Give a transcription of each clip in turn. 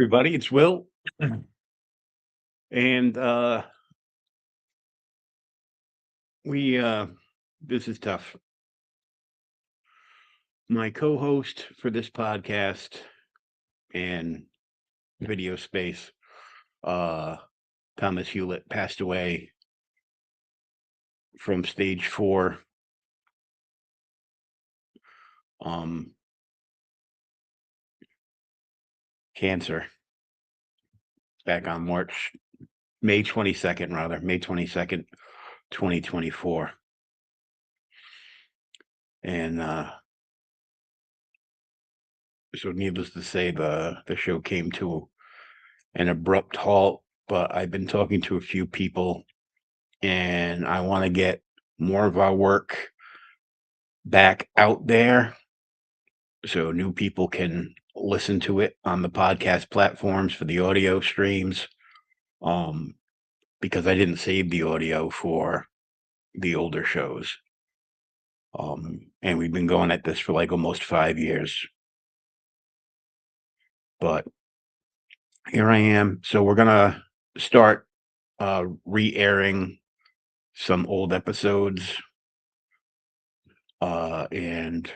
everybody. It's Will. And we this is tough. My co-host for this podcast and video space, Thomas Hewlett, passed away from stage 4 cancer back on May 22nd, 2024. And so needless to say, the show came to an abrupt halt, but I've been talking to a few people and I want to get more of our work back out there so new people can listen to it on the podcast platforms for the audio streams. Because I didn't save the audio for the older shows. And we've been going at this for like almost 5 years. But here I am. So we're gonna start re-airing some old episodes and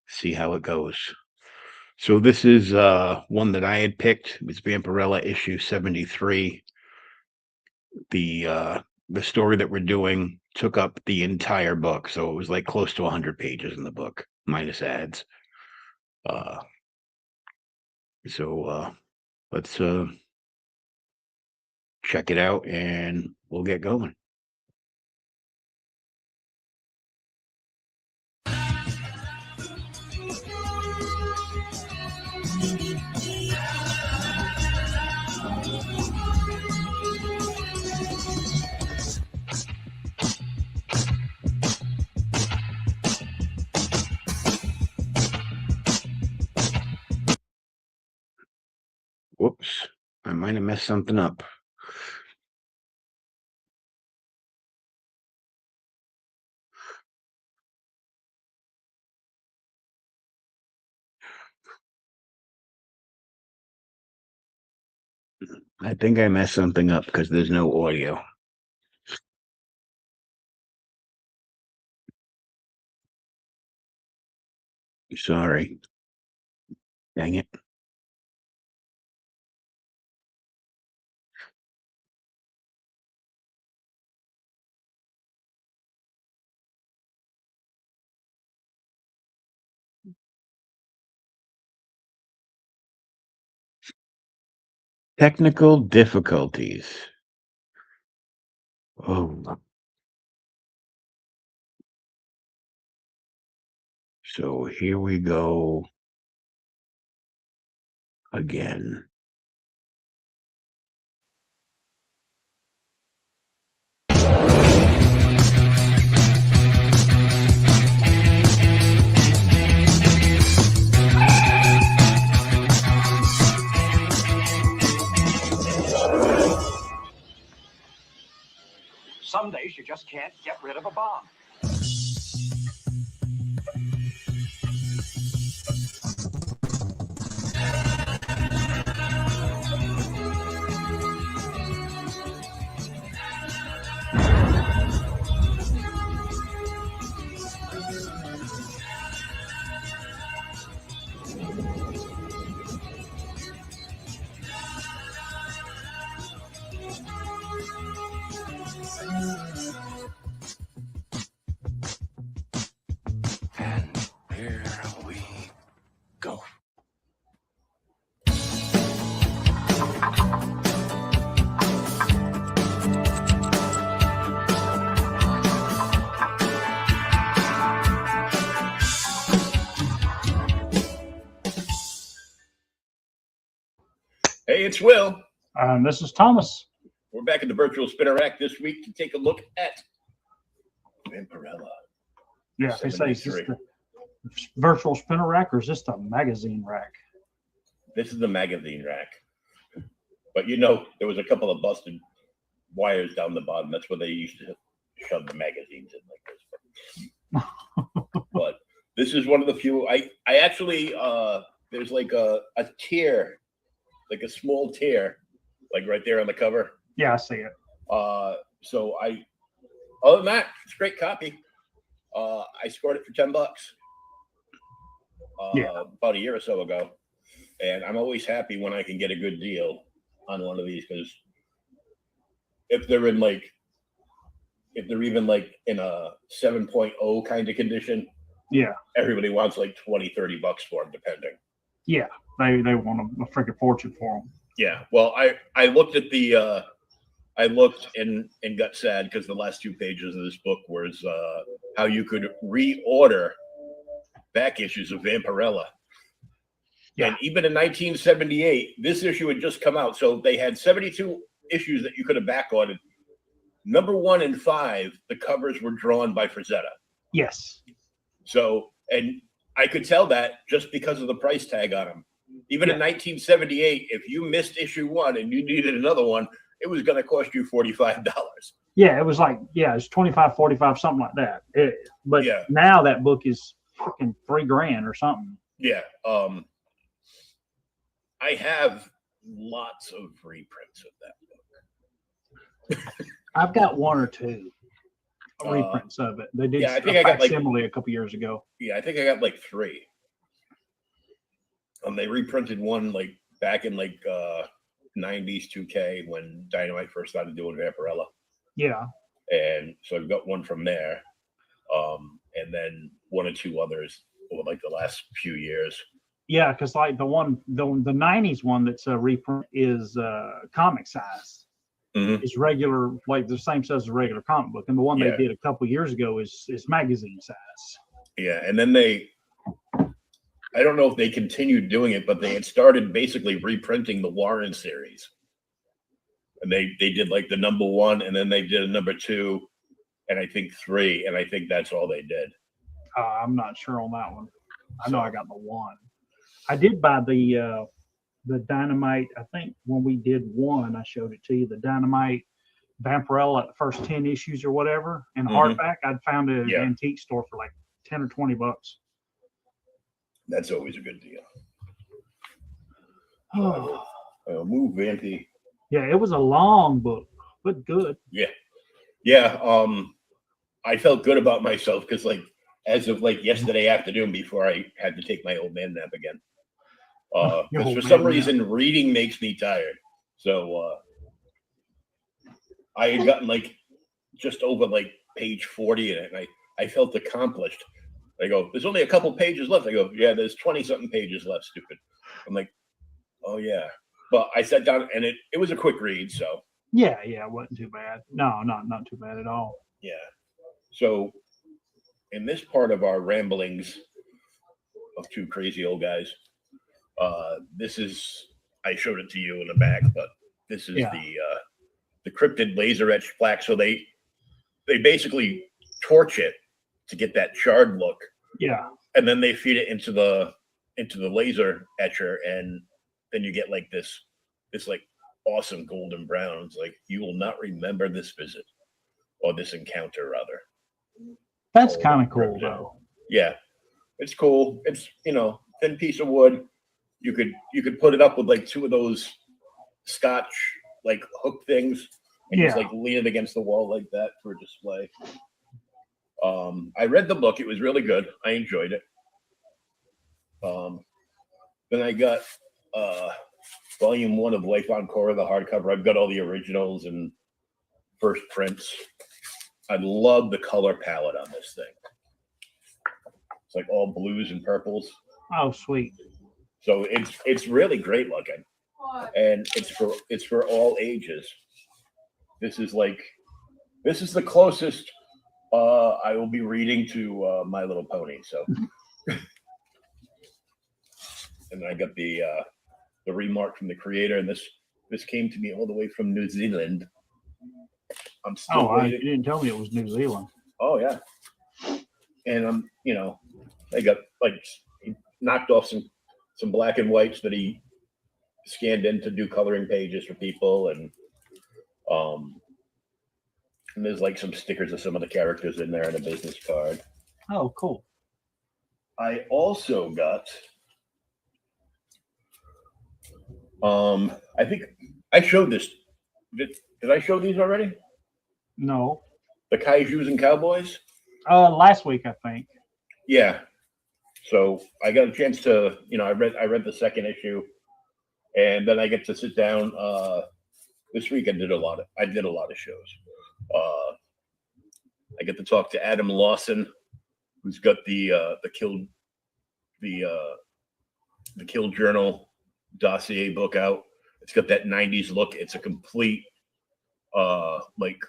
see how it goes. So this is one that I had picked. It was Vampirella issue 73. The story that we're doing took up the entire book, so it was like close to 100 pages in the book, minus ads. So let's check it out and we'll get going. Whoops, I might have messed something up. I think I messed something up because there's no audio. Sorry. Dang it. Technical difficulties. Oh. So here we go again. Some days you just can't get rid of a bomb. And here we go. Hey, it's Will. This is Thomas. We're back at the virtual spinner rack this week to take a look at Vampirella. Yeah, they say, is this the virtual spinner rack or is this the magazine rack? This is the magazine rack. But you know, there was a couple of busted wires down the bottom. That's where they used to shove the magazines in like this. But this is one of the few. I actually there's like a tear, like a small tear, like right there on the cover. Yeah, I see it. So other than that, it's a great copy. I scored it for $10 about a year or so ago, and I'm always happy when I can get a good deal on one of these, because if they're even like in a 7.0 kind of condition, Yeah, everybody wants like $20-$30 for them, depending. yeah. They want a freaking fortune for them. Yeah. Well, I looked at the I looked and got sad because the last 2 pages of this book was how you could reorder back issues of Vampirella. Yeah. And even in 1978, this issue had just come out. So they had 72 issues that you could have back ordered. Number 1 and 5, the covers were drawn by Frazetta. Yes. So, and I could tell that just because of the price tag on them. Even Yeah. in 1978, if you missed issue 1 and you needed another one, it was going to cost you $45. Yeah, it was like, it's 25, 45, something like that. But Yeah. now that book is freaking $3,000 or something. Yeah. I have lots of reprints of that book. I've got 1 or 2 reprints of it. They did yeah, I think I got like facsimile a couple years ago. Yeah, I think I got like 3. They reprinted one like back in like 90s 2K when Dynamite first started doing Vampirella. Yeah. And so I've got one from there. And then 1 or 2 others over like the last few years. Yeah, because like the 90s one that's a reprint is comic size. Mm-hmm. It's regular, like the same size as a regular comic book. And the one they did a couple years ago is magazine size. Yeah, and then I don't know if they continued doing it, but they had started basically reprinting the Warren series. And they did like the number 1, and then they did a number 2, and I think 3, and I think that's all they did. I'm not sure on that one. I know I got the 1. I did buy the Dynamite. I think when we did 1, I showed it to you. The Dynamite Vampirella at the first 10 issues or whatever, and hardback. I'd found it at an antique store for like $10 or $20. That's always a good deal. Oh. I'll move Vampy. Yeah, it was a long book, but good. Yeah. I felt good about myself because, like, as of like yesterday afternoon, before I had to take my old man nap again, because for some reason reading makes me tired. So I had gotten like just over like page 40 in it, and I felt accomplished. I go, there's only a couple pages left. I go, yeah, there's 20-something pages left, stupid. I'm like, oh, yeah. But I sat down, and it was a quick read, so. Yeah, it wasn't too bad. No, not too bad at all. Yeah. So in this part of our ramblings of 2 crazy old guys, this is, I showed it to you in the back, but this is the cryptid laser etched plaque. So they basically torch it to get that charred look. Yeah. And then they feed it into the laser etcher, and then you get like this like awesome golden brown. It's like, you will not remember this visit, or this encounter rather. That's kind of cool though. Yeah. It's cool. It's, thin piece of wood. You could put it up with like 2 of those Scotch like hook things and just like lean it against the wall like that for display. I read the book. It was really good. I enjoyed it. Then I got volume 1 of Life on Korra, the hardcover. I've got all the originals and first prints. I love the color palette on this thing. It's like all blues and purples. Oh, sweet. So it's really great looking, and it's for all ages. This is the closest I will be reading to My Little Pony. So, and I got the remark from the creator, and this came to me all the way from New Zealand. I'm still waiting. You didn't tell me it was New Zealand. Oh yeah, and they got like, he knocked off some black and whites that he scanned in to do coloring pages for people, and there's like some stickers of some of the characters in there and a business card. Oh, cool. I also got I think I showed this. Did I show these already? No. The Kaijus and Cowboys? Last week, I think. Yeah. So I got a chance to, I read the second issue, and then I get to sit down. This week I did a lot of shows. I get to talk to Adam Lawson, who's got the Kill Journal dossier book out. It's got that 90s look. It's a complete like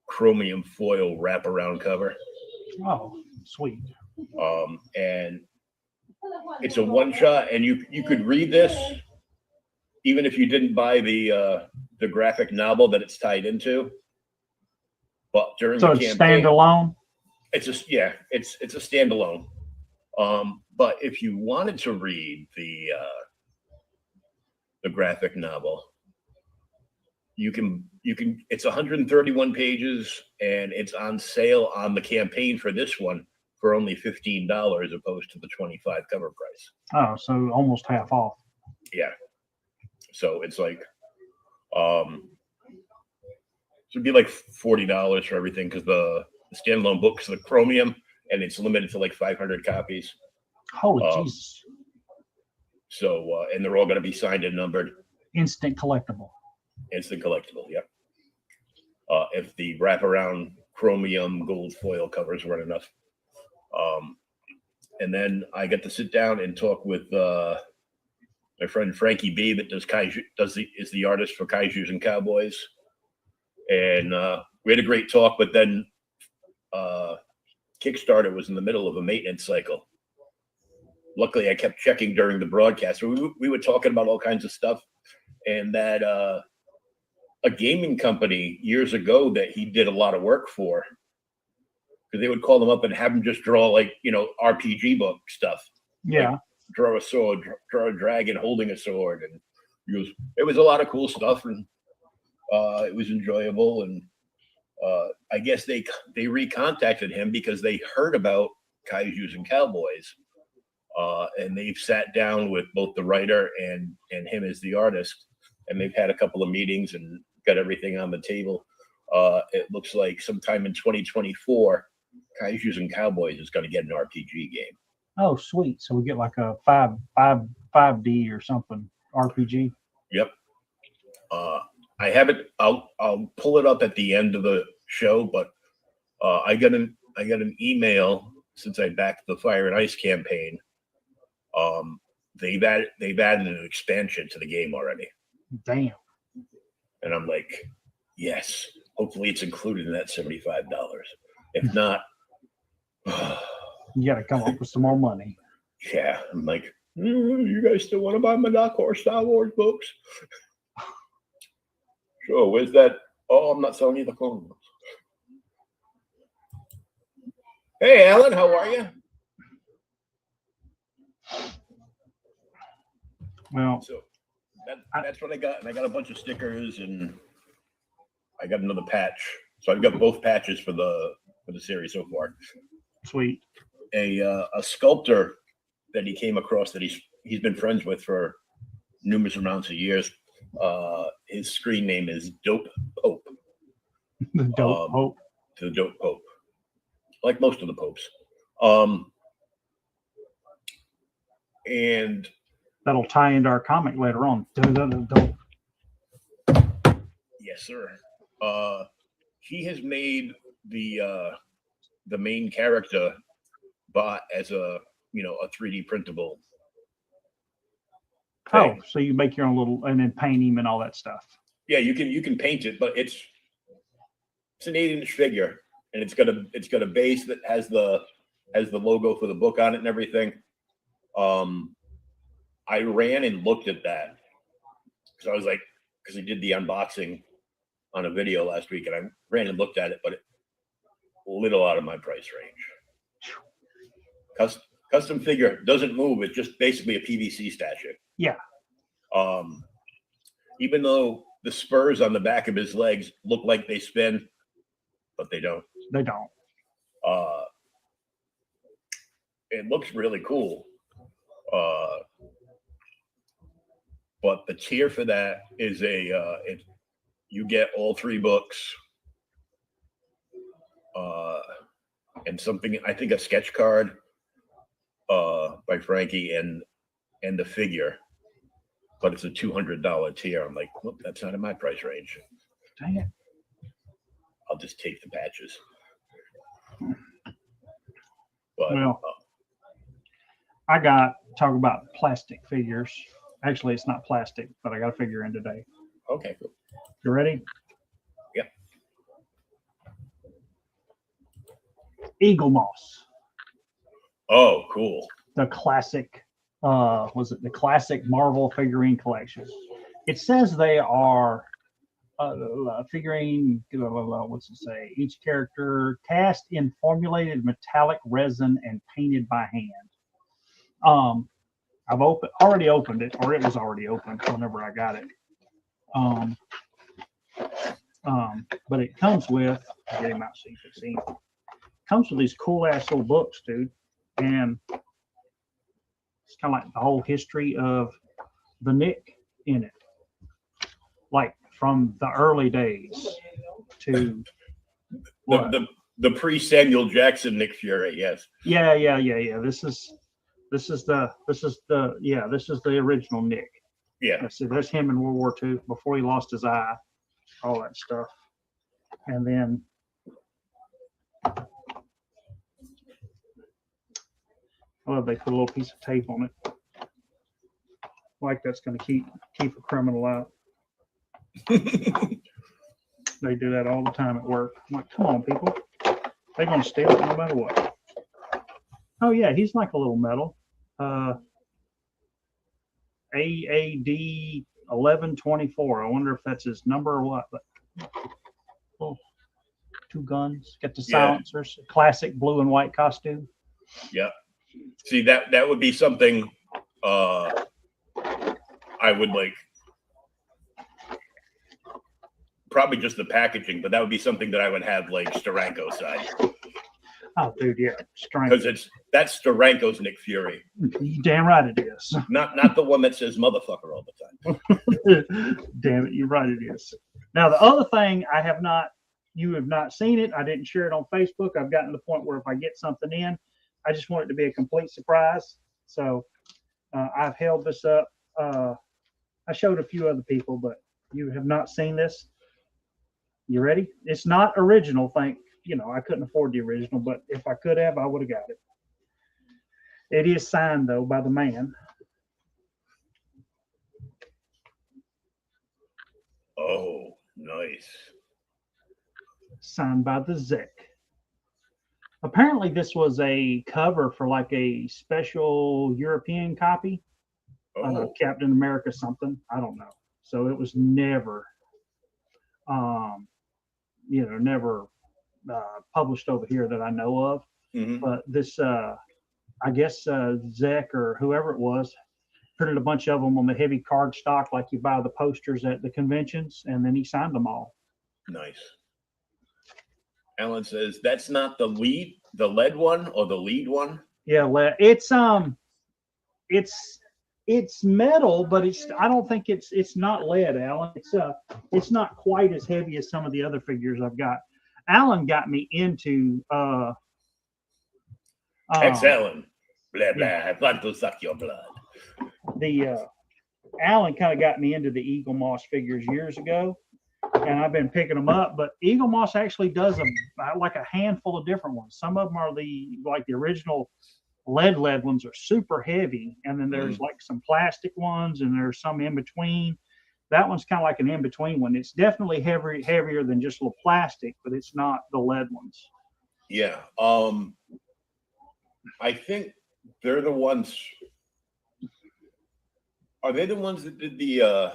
chromium foil wraparound cover. Oh, sweet. And it's a one shot, and you could read this even if you didn't buy the graphic novel that it's tied into. But during So the it's campaign, standalone? it's a standalone. But if you wanted to read the graphic novel, you can. It's 131 pages, and it's on sale on the campaign for this one for only $15, opposed to the $25 cover price. Oh, so almost half off. Yeah. So it's like, so it'd be like $40 for everything, because the standalone book's the chromium, and it's limited to like 500 copies. Holy Jesus. So, and they're all going to be signed and numbered. Instant collectible. Instant collectible, yep. If the wraparound chromium gold foil covers weren't enough. And then I get to sit down and talk with my friend Frankie B, that does Kaiju, is the artist for Kaijus and Cowboys. And we had a great talk, but then Kickstarter was in the middle of a maintenance cycle. Luckily, I kept checking during the broadcast. We were talking about all kinds of stuff, and that a gaming company years ago that he did a lot of work for, because they would call them up and have them just draw like, RPG book stuff. Yeah. Like draw a sword, draw a dragon holding a sword, and it was a lot of cool stuff, and it was enjoyable. And I guess they recontacted him because they heard about Kaijus and Cowboys, and they've sat down with both the writer and him as the artist, and they've had a couple of meetings and got everything on the table. It looks like sometime in 2024, Kaijus and Cowboys is going to get an RPG game. Oh, sweet. So we get like a 5D or something RPG. Yep. I have it. I'll pull it up at the end of the show, but I got an email since I backed the Fire and Ice campaign. They've added an expansion to the game already. Damn. And I'm like, yes. Hopefully it's included in that $75. If not, you got to come up with some more money. Yeah, I'm like, you guys still want to buy my Dark Horse Star Wars books? Sure. Where's that? Oh, I'm not selling you the Clone Wars. Hey, Alan, how are you? Well, So that's what I got, and I got a bunch of stickers, and I got another patch. So I've got both patches for the series so far. Sweet. A sculptor that he came across that he's been friends with for numerous amounts of years. His screen name is Dope Pope. The Dope Pope. The Dope Pope, like most of the popes. And that'll tie into our comic later on. Yes, sir. He has made the main character bot as a 3D printable thing. Oh, so you make your own little, and then paint him and all that stuff. Yeah, you can paint it, but it's an 8-inch figure, and it's got a base that has the logo for the book on it and everything. I ran and looked at that because I was like, because he did the unboxing on a video last week, and I ran and looked at it, but it little out of my price range. Custom figure doesn't move; it's just basically a PVC statue. Yeah. Even though the spurs on the back of his legs look like they spin, but they don't. They don't. It looks really cool. but the tier for that is you get all 3 books, and something, I think a sketch card by Frankie and the figure, but it's a $200 tier. I'm like, well, that's not in my price range. Dang it. I'll just take the patches. But Well, I got talk about plastic figures. Actually, it's not plastic, but I got a figure in today. okay, cool. You ready? Yep. Eagle Moss, Oh, cool. the classic. Was it the classic Marvel figurine collection? It says they are figurine. What's it say? Each character cast in formulated metallic resin and painted by hand. I've already opened it, or it was already open whenever I got it. But it comes with, get him out so you can see him. Comes with these cool ass little books, dude. And it's kind of like the whole history of the Nick in it. Like from the early days to what? The pre-Samuel Jackson Nick Fury, yes. Yeah. This is the original Nick. Yeah. Let's see, there's him in World War II before he lost his eye, all that stuff. And then they put a little piece of tape on it. Like that's going to keep a criminal out. They do that all the time at work. I'm like, come on, people. They're going to steal it no matter what. Oh, yeah, he's like a little medal. AAD 1124. I wonder if that's his number or what. But oh, 2 guns. Got the silencers. Classic blue and white costume. Yeah. See, that would be something I would like. Probably just the packaging, but that would be something that I would have like Steranko side. Oh, dude, yeah, because that's Steranko's Nick Fury. You damn right it is. Not the one that says motherfucker all the time. Damn it, you're right it is. Now the other thing you have not seen it. I didn't share it on Facebook. I've gotten to the point where if I get something in, I just want it to be a complete surprise. So I've held this up. I showed a few other people, but you have not seen this. You ready? It's not original, I couldn't afford the original, but if I could have, I would have got it. It is signed, though, by the man. Oh, nice. Signed by the Zek. Apparently, this was a cover for like a special European copy. Captain America something. I don't know. So it was never, never published over here that I know of. Mm-hmm. But this, I guess Zek or whoever it was printed a bunch of them on the heavy card stock like you buy the posters at the conventions, and then he signed them all. Nice. Alan says that's not the lead one or the lead one. Yeah, it's metal, but I don't think it's not lead, Alan. It's not quite as heavy as some of the other figures I've got. Alan got me into Alan. Blah blah. I want to suck your blood. Alan kind of got me into the Eagle Moss figures years ago, and I've been picking them up. But Eagle Moss actually does like a handful of different ones. Some of them are the original lead ones are super heavy, and then there's like some plastic ones, and there's some in between. That one's kind of like an in between one. It's definitely heavier than just a little plastic, but it's not the lead ones. Yeah. I think they're the ones. Are they the ones that did the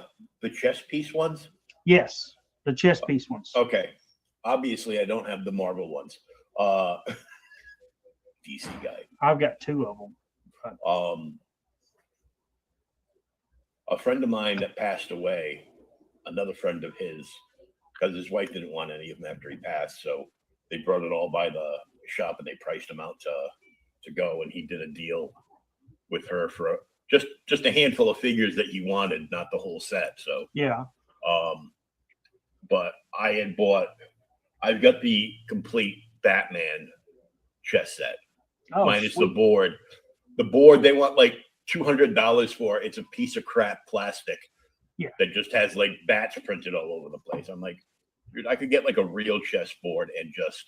chess piece ones? Yes, the chess piece ones. Okay. Obviously, I don't have the Marvel ones. DC guy. I've got 2 of them. A friend of mine that passed away, another friend of his, because his wife didn't want any of them after he passed, so they brought it all by the shop and they priced them out to go, and he did a deal with her for just a handful of figures that he wanted, not the whole set. So Yeah. But I've got the complete Batman chess set, Oh, minus sweet. the board. The board they want like $200 for. It's a piece of crap plastic. Yeah. That just has like bats printed all over the place. I'm like, dude, I could get like a real chessboard and just,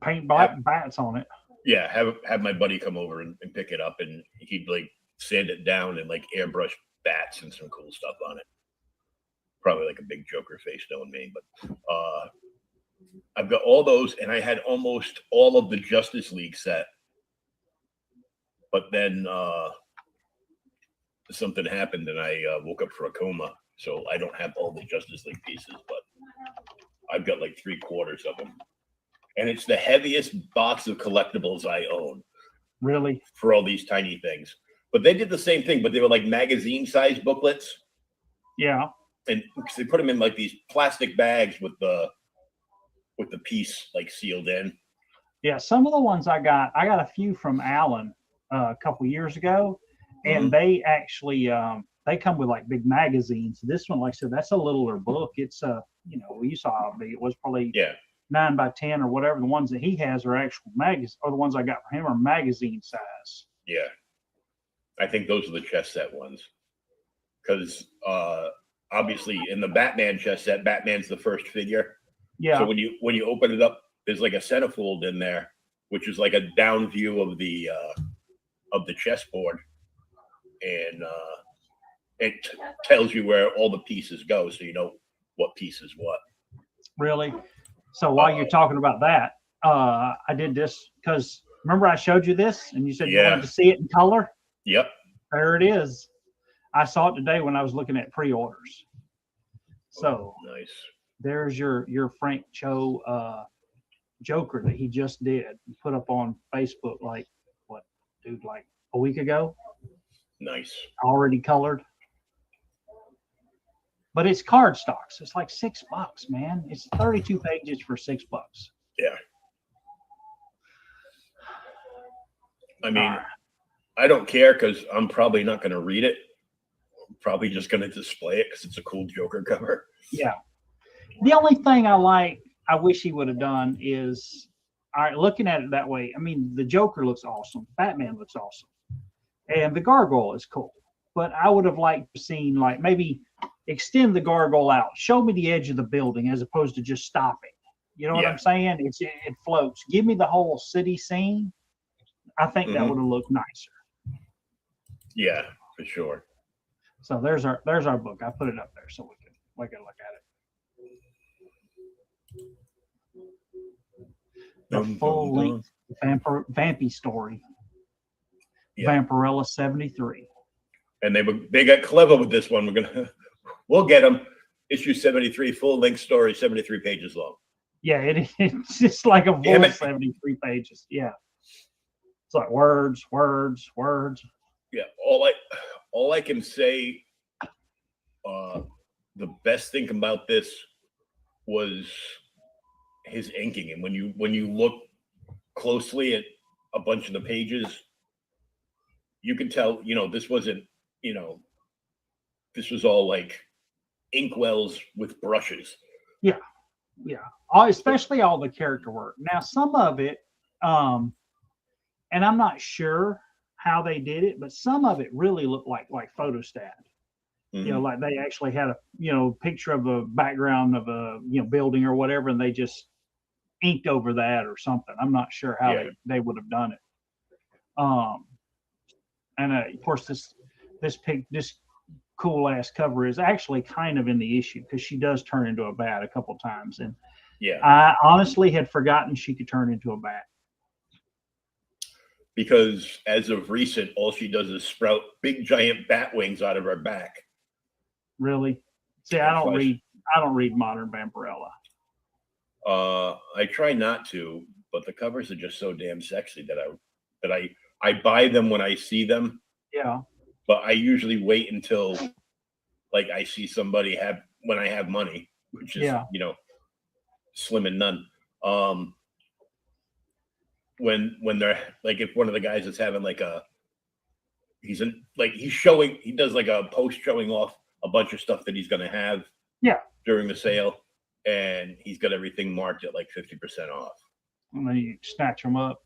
Paint black bats on it. yeah, have my buddy come over and pick it up, and he'd like sand it down and like airbrush bats and some cool stuff on it. Probably like a big Joker face, knowing me, but I've got all those, and I had almost all of the Justice League set, but then something happened, and I woke up for a coma, so I don't have all the Justice League pieces, but I've got like 3/4 of them, and it's the heaviest box of collectibles I own. Really? For all these tiny things, but they did the same thing, but they were like magazine-sized booklets. Yeah. And they put them in like these plastic bags with the piece like sealed in. Yeah. Some of the ones I got a few from Alan a couple years ago, and they actually they come with like big magazines. This one, like I said, that's a littler book. It's you saw how big it was, probably 9 by 10 or whatever. The ones that he has are actual magazines, or the ones I got for him are magazine size. Yeah, I think those are the chess set ones, because obviously in the Batman chess set, Batman's the first figure. Yeah. So when you open it up, there's like a centerfold in there, which is like a down view of the chessboard, and it tells you where all the pieces go, so you know what piece is what. Really? So while you're talking about that, I did this because remember I showed you this, and you said you wanted to see it in color. Yep. There it is. I saw it today when I was looking at pre-orders. So nice. There's your Frank Cho Joker that he just did. He put up on Facebook like a week ago. Nice. Already colored. But it's card stocks. It's like $6, man. It's 32 pages for $6. Yeah. I mean, I don't care because I'm probably not going to read it. I'm probably just going to display it because it's a cool Joker cover. Yeah. The only thing I wish he would have done is, all right, looking at it that way, I mean, the Joker looks awesome. Batman looks awesome. And the Gargoyle is cool. But I would have liked to seen, like, maybe extend the Gargoyle out. Show me the edge of the building as opposed to just stopping. You know what I'm saying? It floats. Give me the whole city scene. I think that would have looked nicer. Yeah, for sure. So there's our book. I put it up there so we can look at it. The full length Vampy story. Yeah. Vampirella 73. And they got clever with this one. We'll get them. Issue 73, full length story, 73 pages long. Yeah, it's just like a full 73 pages. Yeah. It's like words. Yeah. All I can say, the best thing about this was his inking. And when you look closely at a bunch of the pages, you can tell, this wasn't, this was all like inkwells with brushes. Yeah. Yeah. Especially all the character work. Now, some of it, and I'm not sure how they did it, but some of it really looked like photostat. Mm-hmm. Like they actually had a, picture of a background of a, building or whatever, and they just inked over that or something. I'm not sure how they would have done it. And of course, this cool ass cover is actually kind of in the issue because she does turn into a bat a couple times, and I honestly had forgotten she could turn into a bat. Because as of recent, all she does is sprout big giant bat wings out of her back. Really? See, I don't read modern Vampirella. I try not to, but the covers are just so damn sexy that I buy them when I see them. Yeah. But I usually wait until like I see somebody when I have money, which is slim and none. when they're like, if one of the guys is having like he does like a post showing off a bunch of stuff that he's going to have Yeah. during the sale, and he's got everything marked at like 50% off. And then you snatch them up.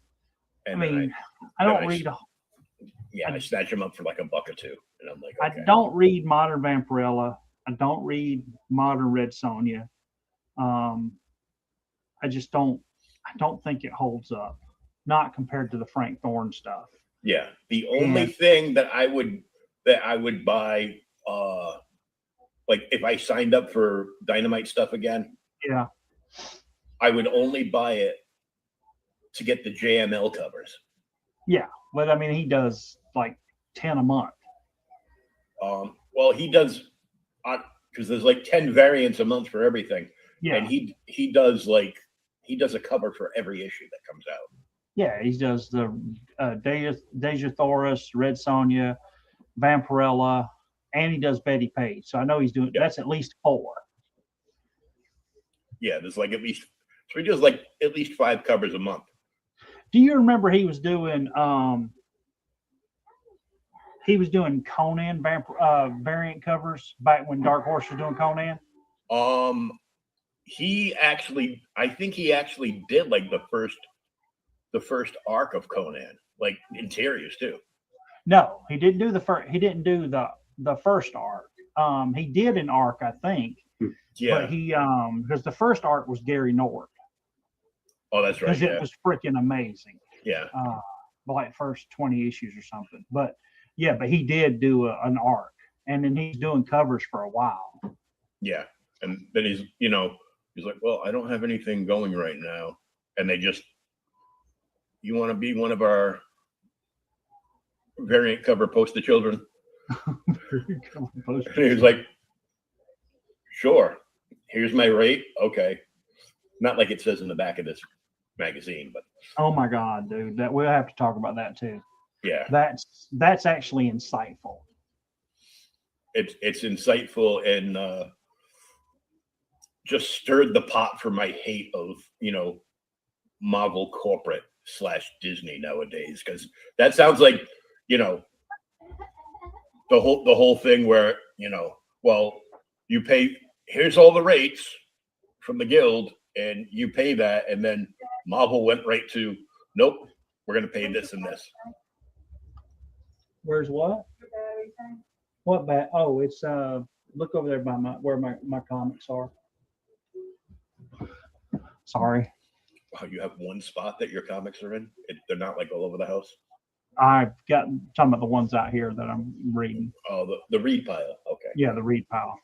And I then mean, I don't read. I snatch them up for like $1 or $2, and I'm like, okay. I don't read Modern Vampirella. I don't read Modern Red Sonja. I just don't. I don't think it holds up. Not compared to the Frank Thorne stuff. Yeah, the only thing that I would buy, like if I signed up for Dynamite stuff again, Yeah, I would only buy it to get the JML covers. yeah, but I mean, he does like 10 a month. Well, he does, because there's like 10 variants a month for everything. Yeah, And he does a cover for every issue that comes out. yeah, he does the Deja Thoris, Red Sonja, Vampirella, and he does Betty Page. So I know he's doing that's at least 4. Yeah, there's like at least, so he does like at least 5 covers a month. Do you remember he was doing Conan variant covers back when Dark Horse was doing Conan? I think he actually did like the first arc of Conan, like interiors too. No, he didn't do the first. He didn't do the first arc. He did an arc, I think. Yeah. But he because the first arc was Gary Nord. Oh, that's right. Because Yeah. it was freaking amazing. Yeah. Like first 20 issues or something. But yeah, but he did do an arc, and then he's doing covers for a while. Yeah, and then he's like, well, I don't have anything going right now, and they just, you want to be one of our variant cover poster children? And he was like, sure, here's my rate. Okay. Not like it says in the back of this magazine, but oh my God, dude, that we'll have to talk about that too. Yeah, that's actually insightful. It's insightful, and just stirred the pot for my hate of Marvel corporate / Disney nowadays, because that sounds like the whole thing where well, you pay, here's all the rates from the guild, and you pay that, and then Marvel went right to, nope, we're going to pay this and this. Where's what? What bat? Oh, it's look over there by where my comics are. Sorry. Wow, you have one spot that your comics are in? They're not like all over the house? I've got some of the ones out here that I'm reading. Oh, the read pile. Okay. Yeah, the read pile.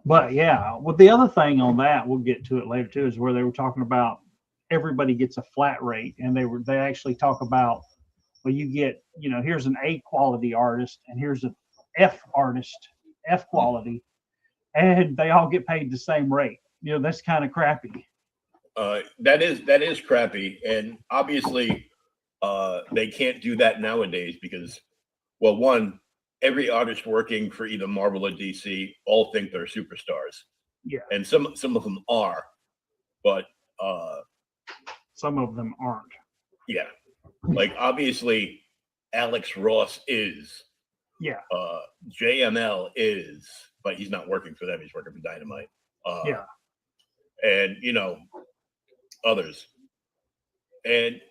But yeah, well, the other thing on that, we'll get to it later too, is where they were talking about everybody gets a flat rate, and they actually talk about, well, you get, here's an A quality artist, and here's an F artist, F quality, and they all get paid the same rate. That's kind of crappy. That is crappy, and obviously they can't do that nowadays because, well, one, every artist working for either Marvel or DC all think they're superstars. Yeah, and some of them are, but some of them aren't. Yeah, like obviously Alex Ross is. Yeah. JML is, but he's not working for them. He's working for Dynamite. Yeah. And others. And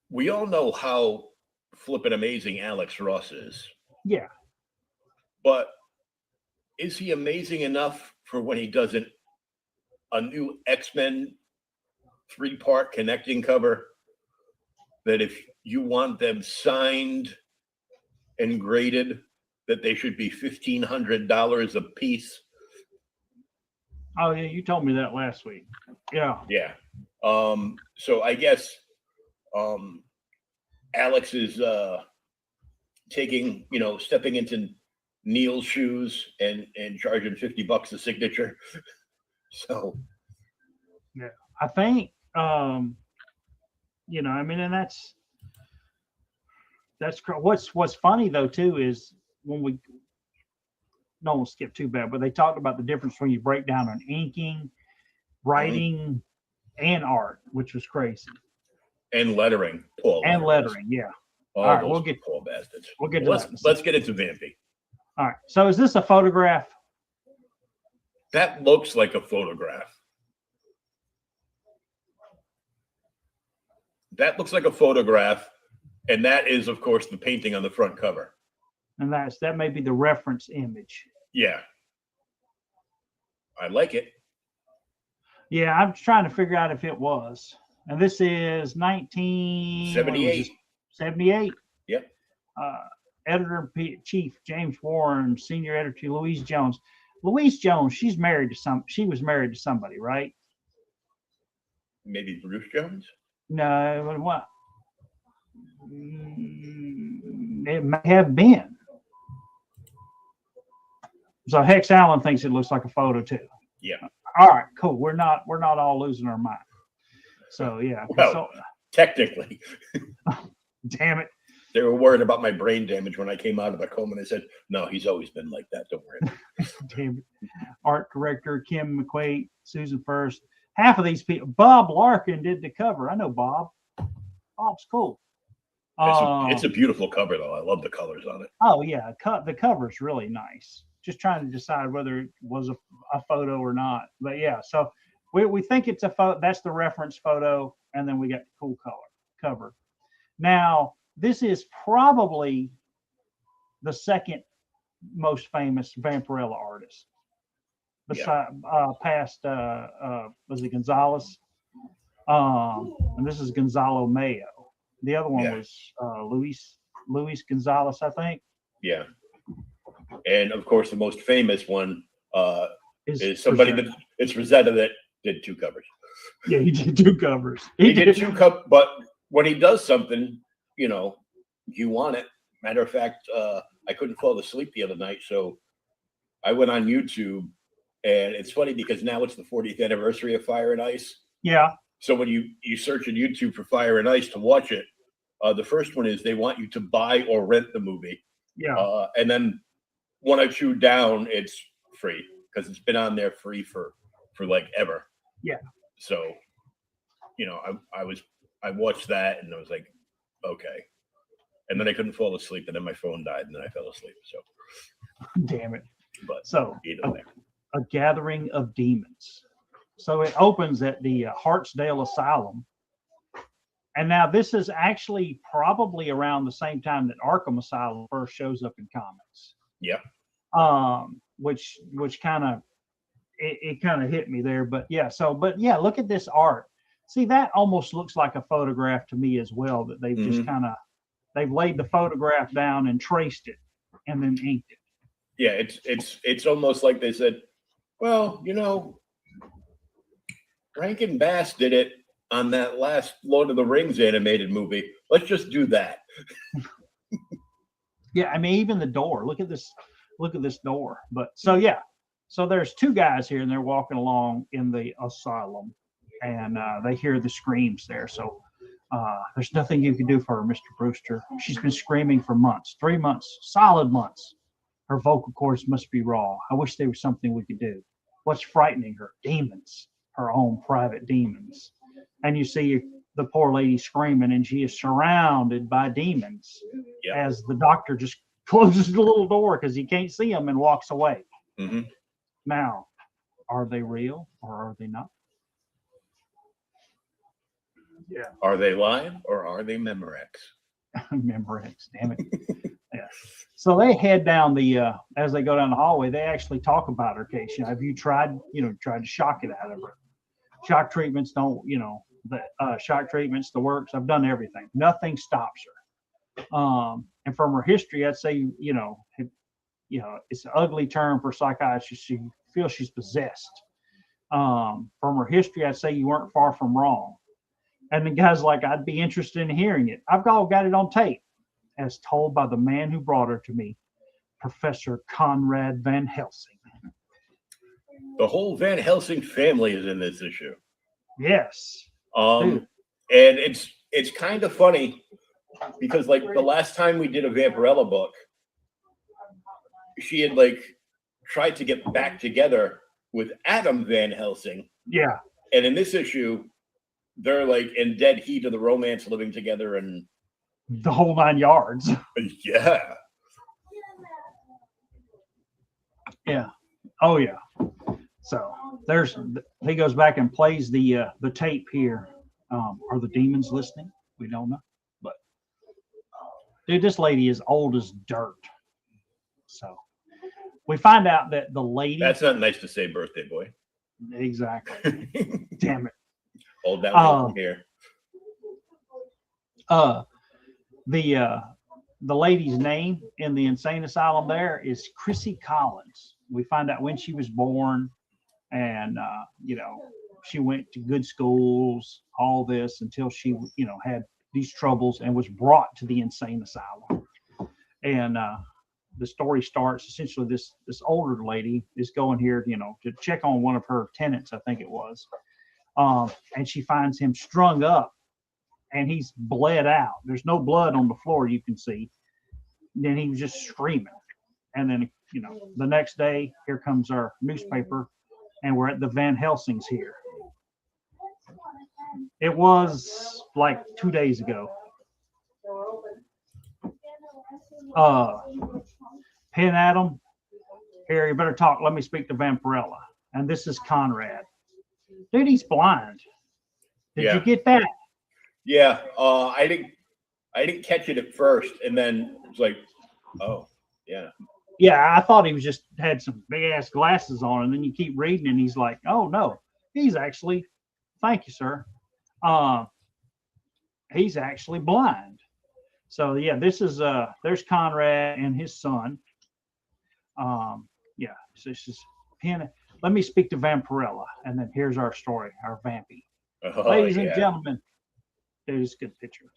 we all know how flippin' amazing Alex Ross is. Yeah. But is he amazing enough for when he does a new X-Men 3-part connecting cover, that if you want them signed and graded, that they should be $1,500 a piece? Oh yeah, you told me that last week. Yeah. Yeah. So I guess Alex is taking, stepping into Neil's shoes and charging $50 a signature. So yeah, I think and that's what's funny though too is when we skip too bad, but they talked about the difference when you break down on inking, writing, and art, which was crazy. And lettering. Poor And letterers. lettering, yeah. All All right, those we'll get poor bastards. we'll get to that in a Let's get into Vampy. All right. So is this a photograph? That looks like a photograph. That looks like a photograph, and that is, of course, the painting on the front cover. And that may be the reference image. Yeah. I like it. Yeah, I'm trying to figure out if it was. And this is 78. 78. Yep. Editor-in-chief James Warren, senior editor Louise Jones. Louise Jones, she was married to somebody, right? Maybe Bruce Jones? No, what? It may have been. So Hex Allen thinks it looks like a photo too. Yeah. All right, cool. We're not all losing our mind. So yeah. Well, technically. Damn it. They were worried about my brain damage when I came out of the coma, and I said, "No, he's always been like that. Don't worry." Damn it. Art director Kim McQuaid, Susan First. Half of these people. Bob Larkin did the cover. I know Bob. Bob's cool. It's a beautiful cover, though. I love the colors on it. Oh yeah, the cover's really nice. Just trying to decide whether it was a photo or not. But yeah, so we think it's a photo. That's the reference photo, and then we got the cool cover. Now, this is probably the second most famous Vampirella artist. Past was it Gonzalez? And this is Gonzalo Mayo. The other one was Luis Gonzalez, I think. Yeah. And of course, the most famous one is somebody Rosetta. it's Rosetta that did two covers. Yeah, he did two covers. He did two covers, but when he does something, you want it. Matter of fact, I couldn't fall asleep the other night, so I went on YouTube, and it's funny because now it's the 40th anniversary of Fire and Ice. Yeah. So when you search on YouTube for Fire and Ice to watch it, the first one is they want you to buy or rent the movie. Yeah. And then one or two down, it's free because it's been on there free for like ever. Yeah. So, I watched that and I was like, okay. And then I couldn't fall asleep, and then my phone died, and then I fell asleep. So, damn it. But So either way. a gathering of demons. So it opens at the Hartsdale Asylum. And now this is actually probably around the same time that Arkham Asylum first shows up in comics. Yeah. Which kind of it kind of hit me there. But yeah, look at this art. See, that almost looks like a photograph to me as well, that they've just they've laid the photograph down and traced it and then inked it. Yeah, it's almost like they said, well, Rankin Bass did it on that last Lord of the Rings animated movie. Let's just do that. Yeah, I mean, even the door. Look at this door. But so there's two guys here, and they're walking along in the asylum, and they hear the screams there. So there's nothing you can do for her, Mr. Brewster. She's been screaming for months, 3 months, solid months. Her vocal cords must be raw. I wish there was something we could do. What's frightening her? Demons, her own private demons. And you see the poor lady screaming, and she is surrounded by demons as the doctor just closes the little door because he can't see them and walks away. Mm-hmm. Now, are they real or are they not? Yeah. Are they lying or are they Memorex? Memorex, damn it. Yeah. So they head down as they go down the hallway, they actually talk about her case. Have you tried to shock it out of her? Shock treatments don't, the shock treatments, the works. I've done everything. Nothing stops her. And from her history, I'd say, it's an ugly term for psychiatrists. She feels she's possessed. From her history, I'd say you weren't far from wrong. And the guy's like, I'd be interested in hearing it. I've got it on tape, as told by the man who brought her to me, Professor Conrad Van Helsing. The whole Van Helsing family is in this issue. Yes. And it's kind of funny because like the last time we did a Vampirella book, she had tried to get back together with Adam Van Helsing. Yeah. And in this issue, they're like in dead heat of the romance, living together, and The whole 9 yards. yeah. Yeah. Oh yeah. So he goes back and plays the tape here. Are the demons listening? We don't know. But dude, this lady is old as dirt. So we find out that the lady. That's not nice to say, birthday boy. Exactly. Damn it. Hold down from here. The lady's name in the insane asylum there is Chrissy Collins. We find out when she was born, and she went to good schools, all this until she had these troubles and was brought to the insane asylum. And the story starts essentially this older lady is going here to check on one of her tenants, I think it was, and she finds him strung up and he's bled out. There's no blood on the floor, you can see. Then he was just screaming. And then, the next day, here comes our newspaper, and we're at the Van Helsings here. It was like 2 days ago. Penn Adam, here, you better talk. Let me speak to Vampirella. And this is Conrad. Dude, he's blind. Did you get that? Yeah, I didn't catch it at first, and then it's like, oh, yeah. Yeah, I thought he was just had some big ass glasses on, and then you keep reading, and he's like, oh no, he's actually, thank you, sir. He's actually blind. So yeah, this is there's Conrad and his son. Yeah, so this is Penn. Let me speak to Vampirella, and then here's our story, our Vampy. Ladies and gentlemen. It's a good picture.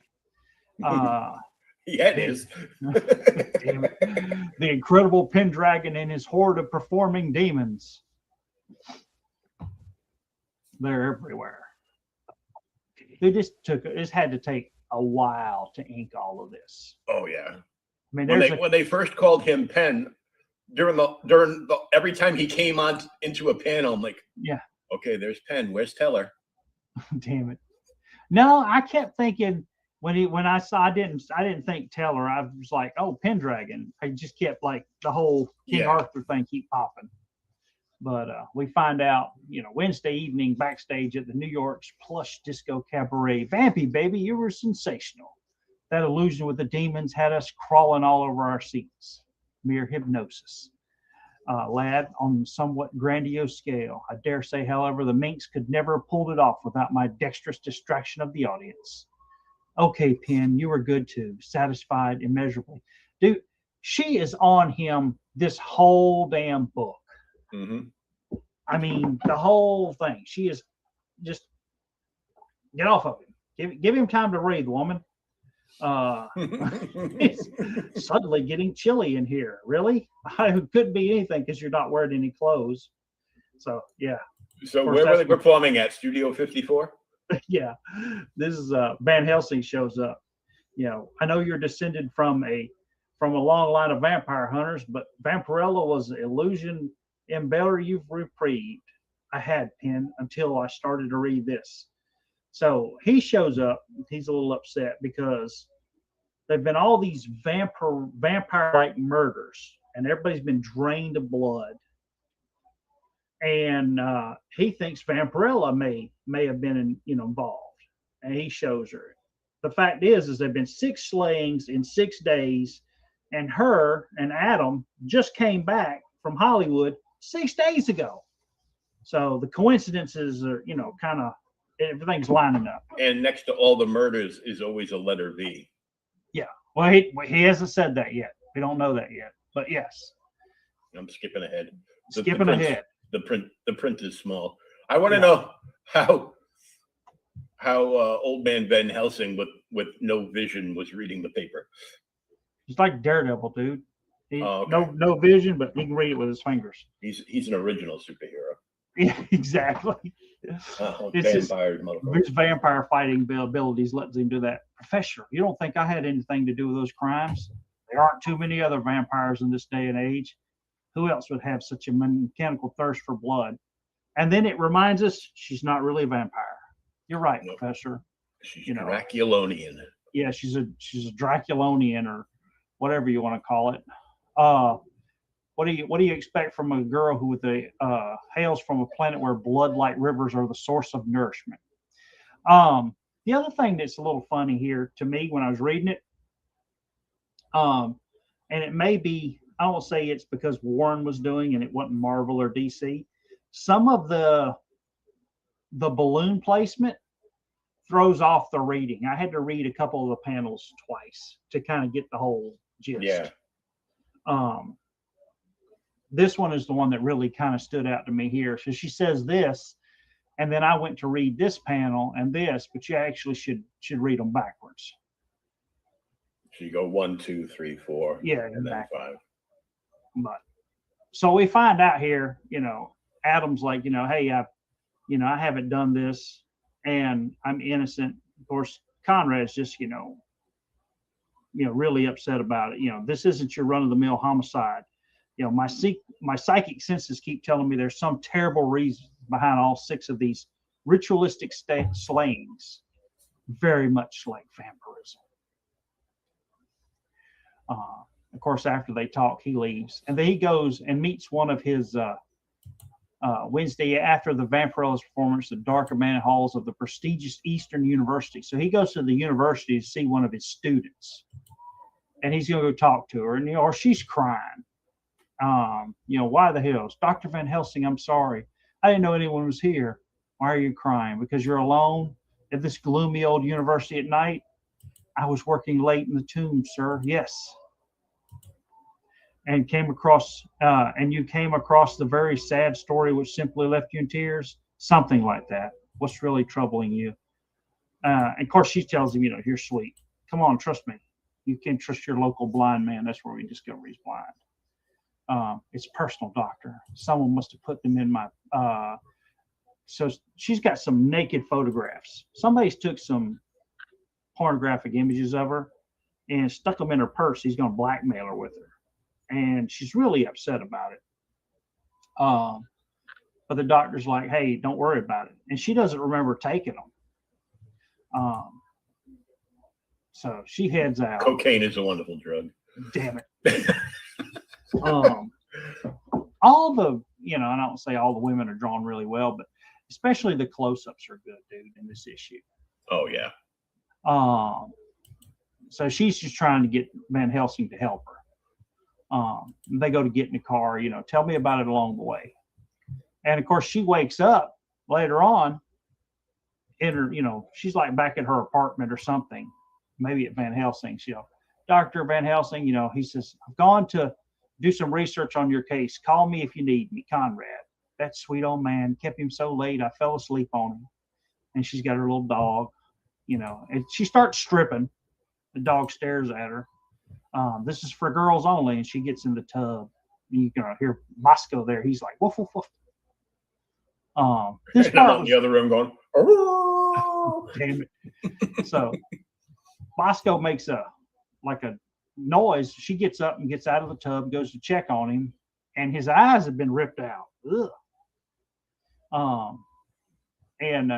Yeah, it is. Damn it. The incredible Pendragon and his horde of performing demons. They're everywhere. It had to take a while to ink all of this. Oh yeah. I mean, when they first called him Penn, during the every time he came on into a panel, I'm like, yeah, okay, there's Penn. Where's Teller? Damn it. No, I kept thinking when I saw I didn't think Teller. I was like, oh, Pendragon. I just kept like the whole King Arthur thing keep popping. But we find out, Wednesday evening backstage at the New York's Plush Disco Cabaret. Vampy, baby, you were sensational. That illusion with the demons had us crawling all over our seats. Mere hypnosis. Lad, on a somewhat grandiose scale. I dare say, however, the Minx could never have pulled it off without my dexterous distraction of the audience. Okay, Penn, you were good too. Satisfied immeasurably. Dude, she is on him this whole damn book. Mm-hmm. I mean, the whole thing. She is just get off of him. Give him time to read, woman. It's suddenly getting chilly in here. Really? It couldn't be anything because you're not wearing any clothes. So yeah. So where were they performing at? Studio 54? Yeah. This is Van Helsing shows up. I know you're descended from a long line of vampire hunters, but Vampirella was an illusion embeller you've reprieved. I had, Penn, until I started to read this. So he shows up. He's a little upset because there've been all these vampire-like murders, and everybody's been drained of blood. And he thinks Vampirella may have been involved, and he shows her. The fact is there've been 6 slayings in 6 days, and her and Adam just came back from Hollywood 6 days ago. So the coincidences are, kind of. Everything's lining up. And next to all the murders is always a letter V. Yeah. Well, he hasn't said that yet. We don't know that yet. But yes. I'm skipping ahead. The print is small. I want to know how old man Van Helsing with no vision was reading the paper. He's like Daredevil, dude. Okay. No vision, but he can read it with his fingers. He's an original superhero. Yeah, exactly. His vampire fighting abilities lets him do that. Professor, you don't think I had anything to do with those crimes? There aren't too many other vampires in this day and age. Who else would have such a mechanical thirst for blood? And then it reminds us she's not really a vampire. You're right, Nope. Professor. She's You know. Draculonian. Yeah, she's a Draculonian or whatever you want to call it. What do you expect from a girl who hails from a planet where blood-like rivers are the source of nourishment? The other thing that's a little funny here to me when I was reading it, and it may be, I won't say it's because Warren was doing and it wasn't Marvel or DC. Some of the balloon placement throws off the reading. I had to read a couple of the panels twice to kind of get the whole gist. Yeah. This one is the one that really kind of stood out to me here. So she says this, and then I went to read this panel and this, but you actually should read them backwards. So you go 1, 2, 3, 4. Yeah, and then backwards. 5. But so we find out here, Adam's like, hey, I haven't done this and I'm innocent. Of course, Conrad's just, really upset about it. This isn't your run-of-the-mill homicide. My psychic senses keep telling me there's some terrible reason behind all 6 of these ritualistic slayings, very much like vampirism. Of course, after they talk, he leaves, and then he goes and meets one of his Wednesday after the Vampirella's performance, the dark abandoned halls of the prestigious Eastern University. So he goes to the university to see one of his students, and he's going to go talk to her, and or she's crying. Why the hell? Dr. Van Helsing, I'm sorry. I didn't know anyone was here. Why are you crying? Because you're alone at this gloomy old university at night? I was working late in the tomb, sir. Yes. And you came across the very sad story which simply left you in tears? Something like that. What's really troubling you? And of course, she tells him, you're sweet. Come on, trust me. You can trust your local blind man. That's where we discover he's blind. It's personal, doctor. Someone must have put them in my. So she's got some naked photographs. Somebody's took some pornographic images of her and stuck them in her purse. He's going to blackmail her with her, and she's really upset about it. But the doctor's like, "Hey, don't worry about it," and she doesn't remember taking them. So she heads out. Cocaine is a wonderful drug. Damn it. All the, I don't say all the women are drawn really well, but especially the close-ups are good, dude, in this issue. Oh, yeah. So she's just trying to get Van Helsing to help her. They go to get in the car, tell me about it along the way. And of course, she wakes up later on in her, she's like back at her apartment or something, maybe at Van Helsing's, Dr. Van Helsing, he says, I've gone to do some research on your case. Call me if you need me, Conrad. That sweet old man kept him so late, I fell asleep on him. And she's got her little dog, and she starts stripping. The dog stares at her. This is for girls only. And she gets in the tub. And you can hear Bosco there. He's like, woof, woof, woof. This and I'm part out in the other room going, oh, damn it. So Bosco makes a noise. She gets up and gets out of the tub, goes to check on him, and his eyes have been ripped out. Ugh. And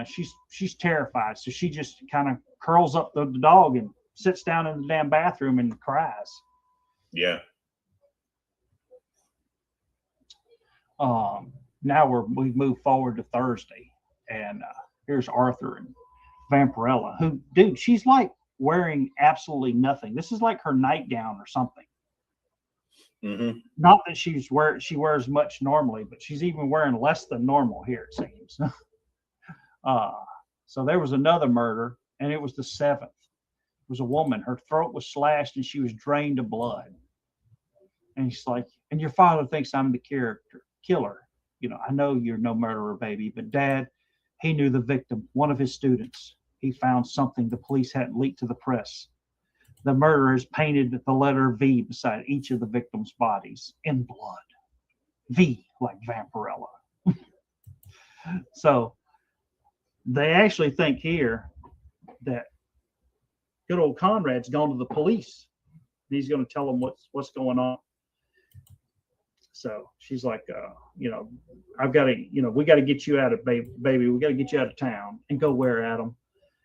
she's terrified, so she just kind of curls up the dog and sits down in the damn bathroom and cries. Yeah. Now we move forward to Thursday, and here's Arthur and Vampirella, who, dude, she's like wearing absolutely nothing. This is like her nightgown or something. Mm-hmm. Not that she wears much normally, but she's even wearing less than normal here, it seems. So there was another murder, and it was the 7th. It was a woman. Her throat was slashed, and she was drained of blood. And she's like, and your father thinks I'm the killer. I know you're no murderer, baby, but Dad, he knew the victim, one of his students. He found something the police hadn't leaked to the press. The murderers painted the letter V beside each of the victims' bodies in blood. V, like Vampirella. So they actually think here that good old Conrad's gone to the police. He's going to tell them what's going on. So she's like, I've got to, we got to get you out of baby. We got to get you out of town and go where, Adam?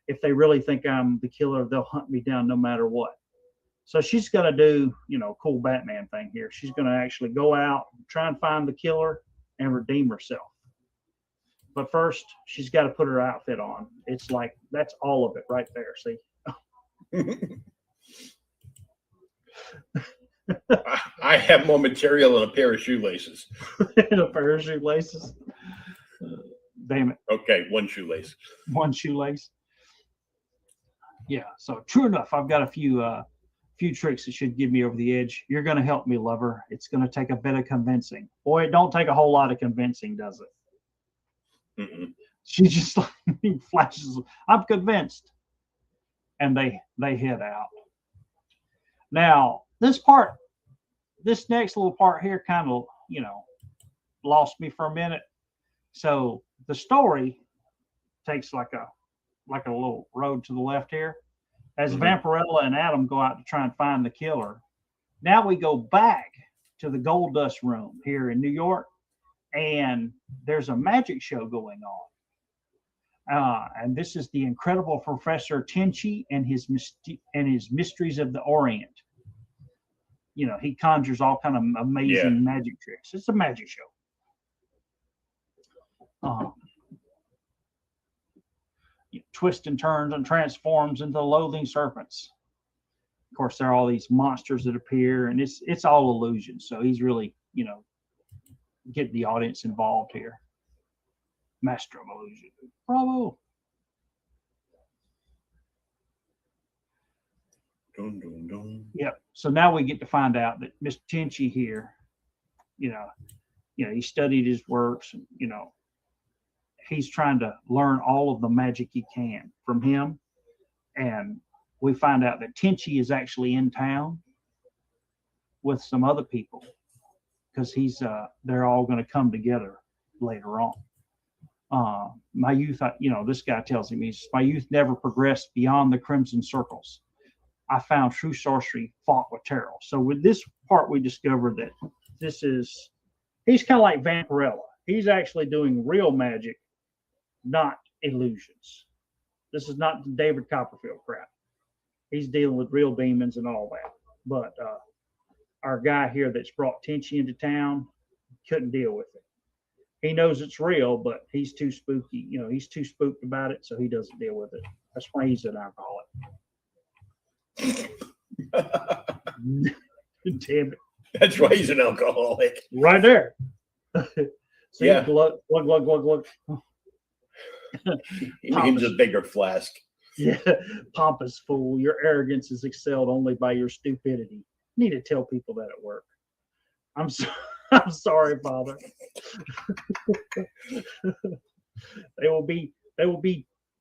If they really think I'm the killer, they'll hunt me down no matter what. So she's going to do, cool Batman thing here. She's going to actually go out, try and find the killer and redeem herself. But first, she's got to put her outfit on. It's like, that's all of it right there. See? I have more material than a pair of shoelaces. A pair of shoelaces. Damn it. Okay, one shoelace. One shoelace. Yeah. So true enough, I've got a few tricks that should give me over the edge. You're going to help me, lover. It's going to take a bit of convincing. Boy, it don't take a whole lot of convincing, does it? Mm-mm. She just like flashes. I'm convinced, and they head out. Now this next little part here, kind of lost me for a minute. So the story takes like a little road to the left here, as Vampirella and Adam go out to try and find the killer. Now we go back to the Gold Dust Room here in New York, and there's a magic show going on. And this is the incredible Professor Tenchi and his Mysteries of the Orient. He conjures all kind of amazing magic tricks. It's a magic show. Twists and turns and transforms into loathing serpents. Of course, there are all these monsters that appear, and it's all illusion. So he's really, getting the audience involved here. Master of illusion. Bravo. Dun, dun, dun. Yep. So now we get to find out that Mr. Tenchi here, he studied his works, and, he's trying to learn all of the magic he can from him. And we find out that Tenchi is actually in town with some other people, because they're all going to come together later on. My youth, this guy tells him, my youth never progressed beyond the crimson circles. I found true sorcery fought with terror. So with this part, we discovered that he's kind of like Vampirella. He's actually doing real magic, not illusions. This is not David Copperfield crap. He's dealing with real demons and all that. But our guy here that's brought Tenchi into town couldn't deal with it. He knows it's real, but he's too spooky. He's too spooked about it, so he doesn't deal with it. That's why he's an alcoholic. Damn it. That's why he's an alcoholic. Right there. See, Yeah. glug, glug, glug, glug, glug. He needs a bigger flask. Yeah, pompous fool. Your arrogance is excelled only by your stupidity. You need to tell people that at work. I'm sorry, Father. They will be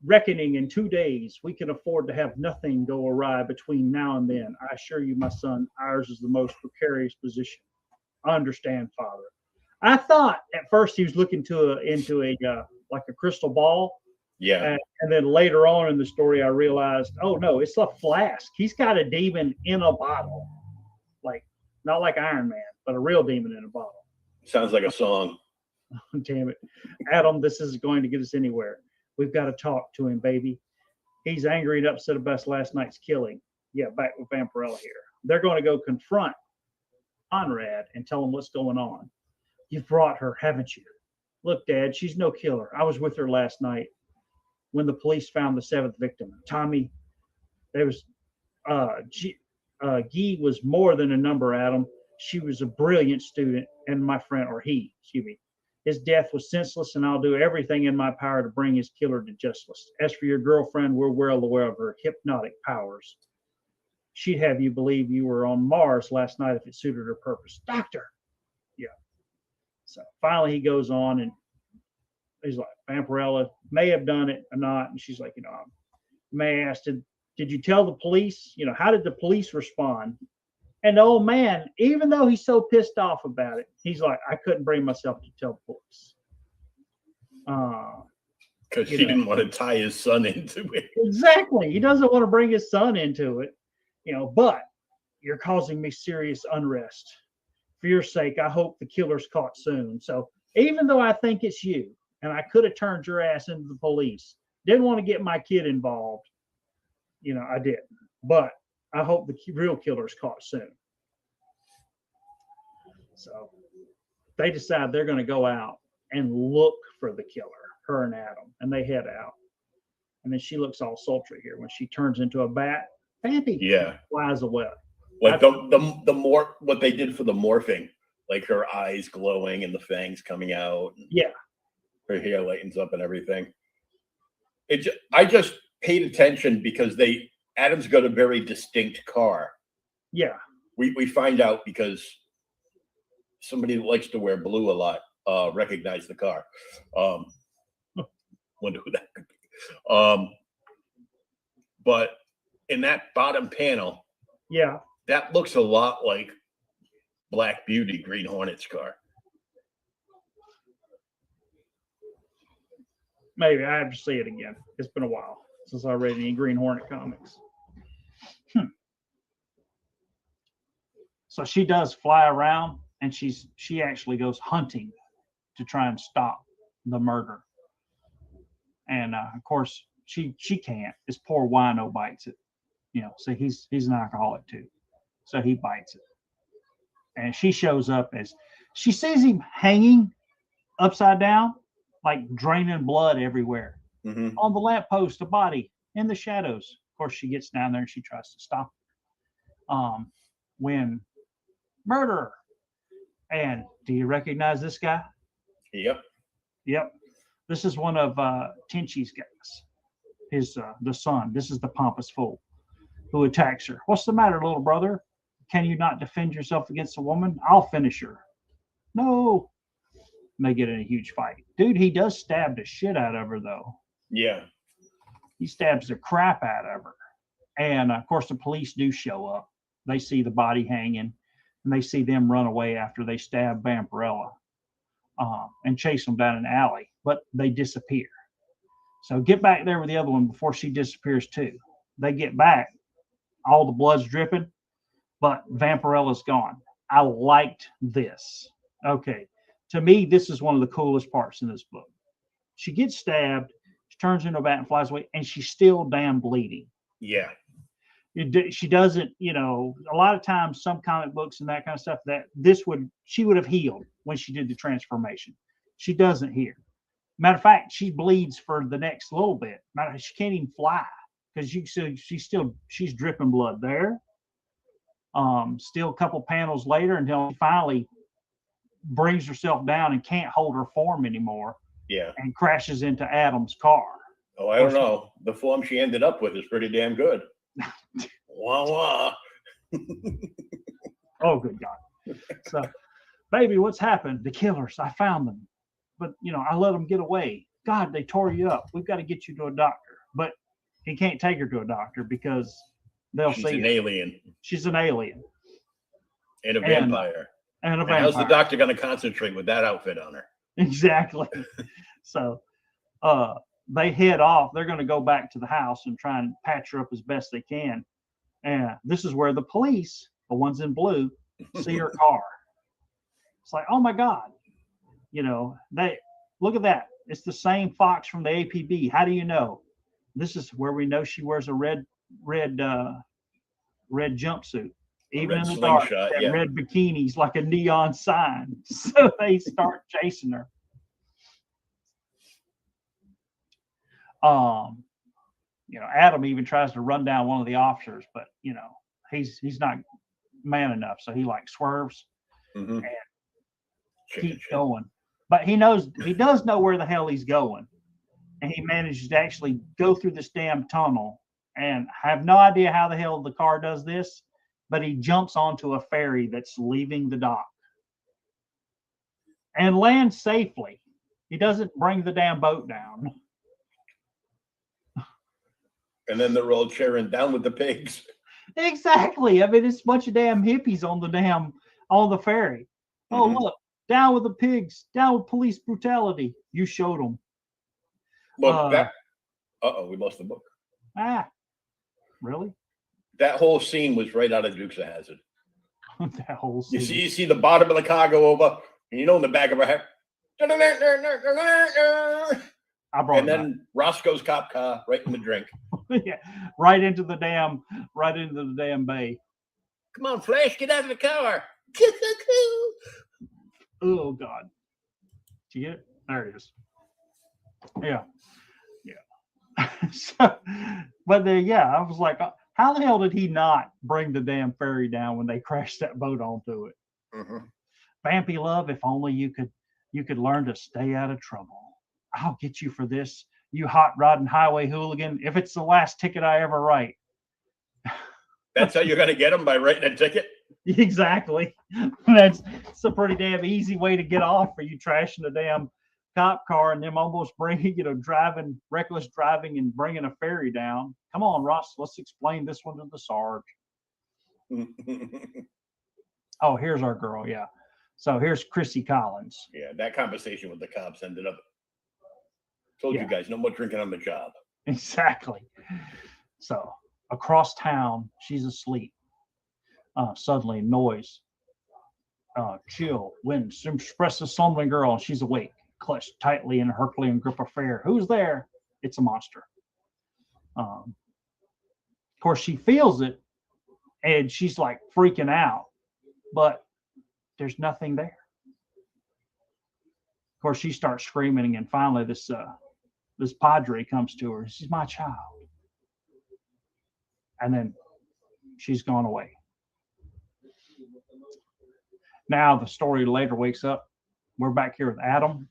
reckoning in 2 days. We can afford to have nothing go awry between now and then. I assure you, my son, ours is the most precarious position. I understand, Father. I thought at first he was looking into a like a crystal ball. Yeah. And then later on in the story, I realized, oh no, it's a flask. He's got a demon in a bottle, like not like Iron Man, but a real demon in a bottle. Sounds like a song. Damn it, Adam, this isn't going to get us anywhere. We've got to talk to him, baby. He's angry and upset about last night's killing. Yeah, back with Vampirella here. They're going to go confront Conrad and tell him what's going on. You've brought her, haven't you? Look, Dad, she's no killer. I was with her last night when the police found the 7th victim. Tommy, there was Guy was more than a number, Adam. She was a brilliant student, and my friend, or he, excuse me. His death was senseless, and I'll do everything in my power to bring his killer to justice. As for your girlfriend, we're well aware of her hypnotic powers. She'd have you believe you were on Mars last night if it suited her purpose. Doctor! Yeah. So finally he goes on, and he's like, Vampirella may have done it or not. And she's like, may I ask, did you tell the police? How did the police respond? And the old man, even though he's so pissed off about it, he's like, I couldn't bring myself to tell the police. Because he didn't want to tie his son into it. Exactly. He doesn't want to bring his son into it, but you're causing me serious unrest. For your sake, I hope the killer's caught soon. So even though I think it's you, and I could have turned your ass into the police, didn't want to get my kid involved. I didn't. But I hope the real killer's caught soon. So they decide they're going to go out and look for the killer, her and Adam, and they head out. And then she looks all sultry here when she turns into a bat. Baby flies away. Like the more what they did for the morphing, like her eyes glowing and the fangs coming out. Yeah. Her hair lightens up and everything. I just paid attention because Adam's got a very distinct car. Yeah. We find out because somebody that likes to wear blue a lot recognized the car. Wonder who that could be. But in that bottom panel, that looks a lot like Black Beauty, Green Hornet's car. Maybe I have to see it again. It's been a while since I read any Green Hornet comics. So she does fly around, and she actually goes hunting to try and stop the murder. And of course, she can't. This poor wino bites it. So he's an alcoholic too. So he bites it. And she shows up as she sees him hanging upside down, like draining blood everywhere. Mm-hmm. On the lamppost, a body in the shadows. Of course, she gets down there and she tries to stop it. When murderer. And do you recognize this guy? Yep. This is one of Tenchi's guys. The son. This is the pompous fool who attacks her. What's the matter, little brother? Can you not defend yourself against a woman? I'll finish her. No. And they get in a huge fight. Dude, he does stab the shit out of her, though. Yeah. He stabs the crap out of her. And, of course, the police do show up. They see the body hanging, and they see them run away after they stab Vampirella and chase them down an alley. But they disappear. So get back there with the other one before she disappears, too. They get back. All the blood's dripping, but Vampirella's gone. I liked this. Okay. To me, this is one of the coolest parts in this book. She gets stabbed, she turns into a bat and flies away, and she's still damn bleeding. Yeah. She doesn't, a lot of times some comic books and that kind of stuff she would have healed when she did the transformation. She doesn't here. Matter of fact, she bleeds for the next little bit. She can't even fly because she's dripping blood there. Still a couple panels later until she finally brings herself down and can't hold her form anymore. Yeah. And crashes into Adam's car. Oh, I don't know. The form she ended up with is pretty damn good. Wah wah. Oh, good God. So, baby, what's happened? The killers, I found them. But, I let them get away. God, they tore you up. We've got to get you to a doctor. But he can't take her to a doctor because they'll see. She's an alien. She's an alien. And a vampire. And a vampire. How's the doctor going to concentrate with that outfit on her? Exactly. So, they head off. They're going to go back to the house and try and patch her up as best they can. And this is where the police, the ones in blue, see her car. It's like, oh my God. They look at that. It's the same Fox from the APB. How do you know? This is where we know she wears a red jumpsuit. Even in the dark, red bikinis like a neon sign. So they start chasing her. Adam even tries to run down one of the officers, but he's not man enough, so he swerves and keeps going. But he does know where the hell he's going, and he manages to actually go through this damn tunnel. And I have no idea how the hell the car does this, but he jumps onto a ferry that's leaving the dock and lands safely. He doesn't bring the damn boat down. And then they're all cheering down with the pigs. Exactly. I mean, it's a bunch of damn hippies on the ferry. Oh, look, down with the pigs, down with police brutality. You showed them. Look, we lost the book. Really? That whole scene was right out of Dukes of Hazzard. That whole You scene. see the bottom of the car go over, and in the back of her head. I brought And it then Roscoe's cop car right in the drink. back. Yeah, right into the damn bay. Come on, Flash, get out of the car. Oh God. See it? There it is. Yeah. So, but I was like, how the hell did he not bring the damn ferry down when they crashed that boat onto it? Vampy love, if only you could learn to stay out of trouble. I'll get you for this, you hot rodding highway hooligan, if it's the last ticket I ever write. That's how you're going to get them, by writing a ticket? Exactly. It's a pretty damn easy way to get off for you trashing a damn cop car and them almost bringing, reckless driving and bringing a ferry down. Come on, Ross, let's explain this one to the Sarge. Oh, here's our girl. Yeah. So here's Chrissy Collins. Yeah, that conversation with the cops ended up. Told you guys, no more drinking on the job. Exactly. So across town, she's asleep. Suddenly, noise. Chill. Wind expresses something, girl. And she's awake, clutched tightly in a Herculean grip of fear. Who's there? It's a monster. Of course, she feels it, and she's like freaking out, but there's nothing there. Of course, she starts screaming, and finally, this padre comes to her. She's my child, and then she's gone away. Now the story later wakes up. We're back here with Adam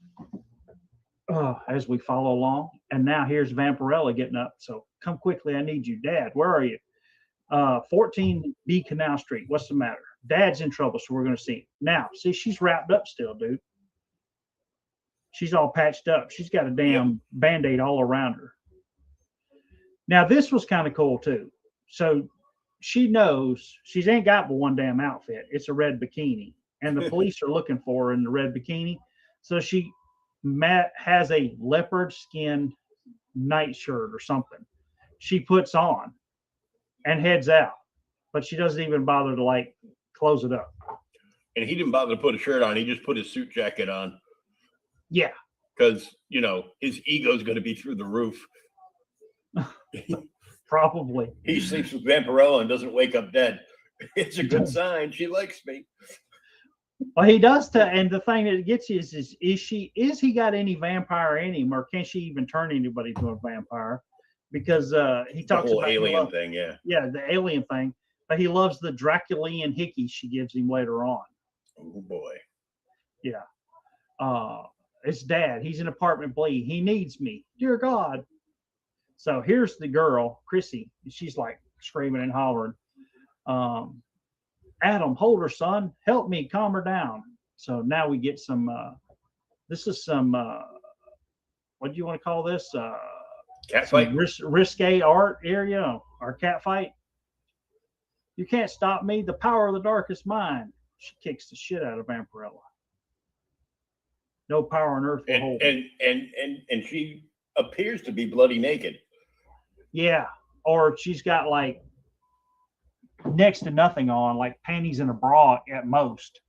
as we follow along, and now here's Vampirella getting up. So come quickly, I need you, Dad. Where are you? 14B Canal Street. What's the matter? Dad's in trouble, so we're going to see him. Now, see, she's wrapped up still, dude. She's all patched up. She's got a damn Band-Aid all around her. Now, this was kind of cool, too. So she knows she's ain't got but one damn outfit. It's a red bikini. And the police are looking for her in the red bikini. So she has a leopard skin nightshirt or something. She puts on and heads out. But she doesn't even bother to, like, close it up. And he didn't bother to put a shirt on. He just put his suit jacket on. Yeah. Because, his ego's going to be through the roof. Probably. He sleeps with Vampirella and doesn't wake up dead. It's a good sign. She likes me. Well, he does. And the thing that gets you is he got any vampire in him, or can she even turn anybody to a vampire? Because he talks the whole about alien thing, yeah. Yeah, the alien thing. But he loves the Draculian hickey she gives him later on. Oh boy. Yeah. It's Dad. He's in apartment B. He needs me. Dear God. So here's the girl, Chrissy. She's like screaming and hollering. Adam, hold her, son. Help me, calm her down. So now we get some. This is some. What do you want to call this? Cat fight. Risque art area or cat fight. You can't stop me. The power of the dark is mine. She kicks the shit out of Vampirella. No power on earth will hold. And she appears to be bloody naked. Yeah, or she's got like next to nothing on, like panties and a bra at most.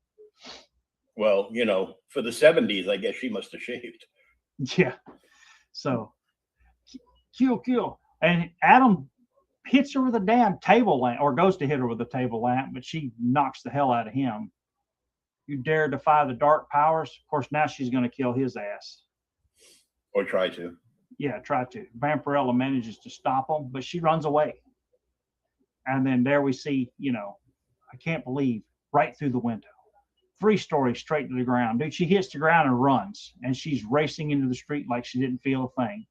Well, for the 70s, I guess she must have shaved. Yeah. So, kill. And Adam hits her with a damn table lamp, or goes to hit her with a table lamp, but she knocks the hell out of him. You dare defy the dark powers? Of course, now she's going to kill his ass. Or try to. Yeah, try to. Vampirella manages to stop him, but she runs away. And then there we see, I can't believe, right through the window. 3 stories straight to the ground. Dude, she hits the ground and runs. And she's racing into the street like she didn't feel a thing.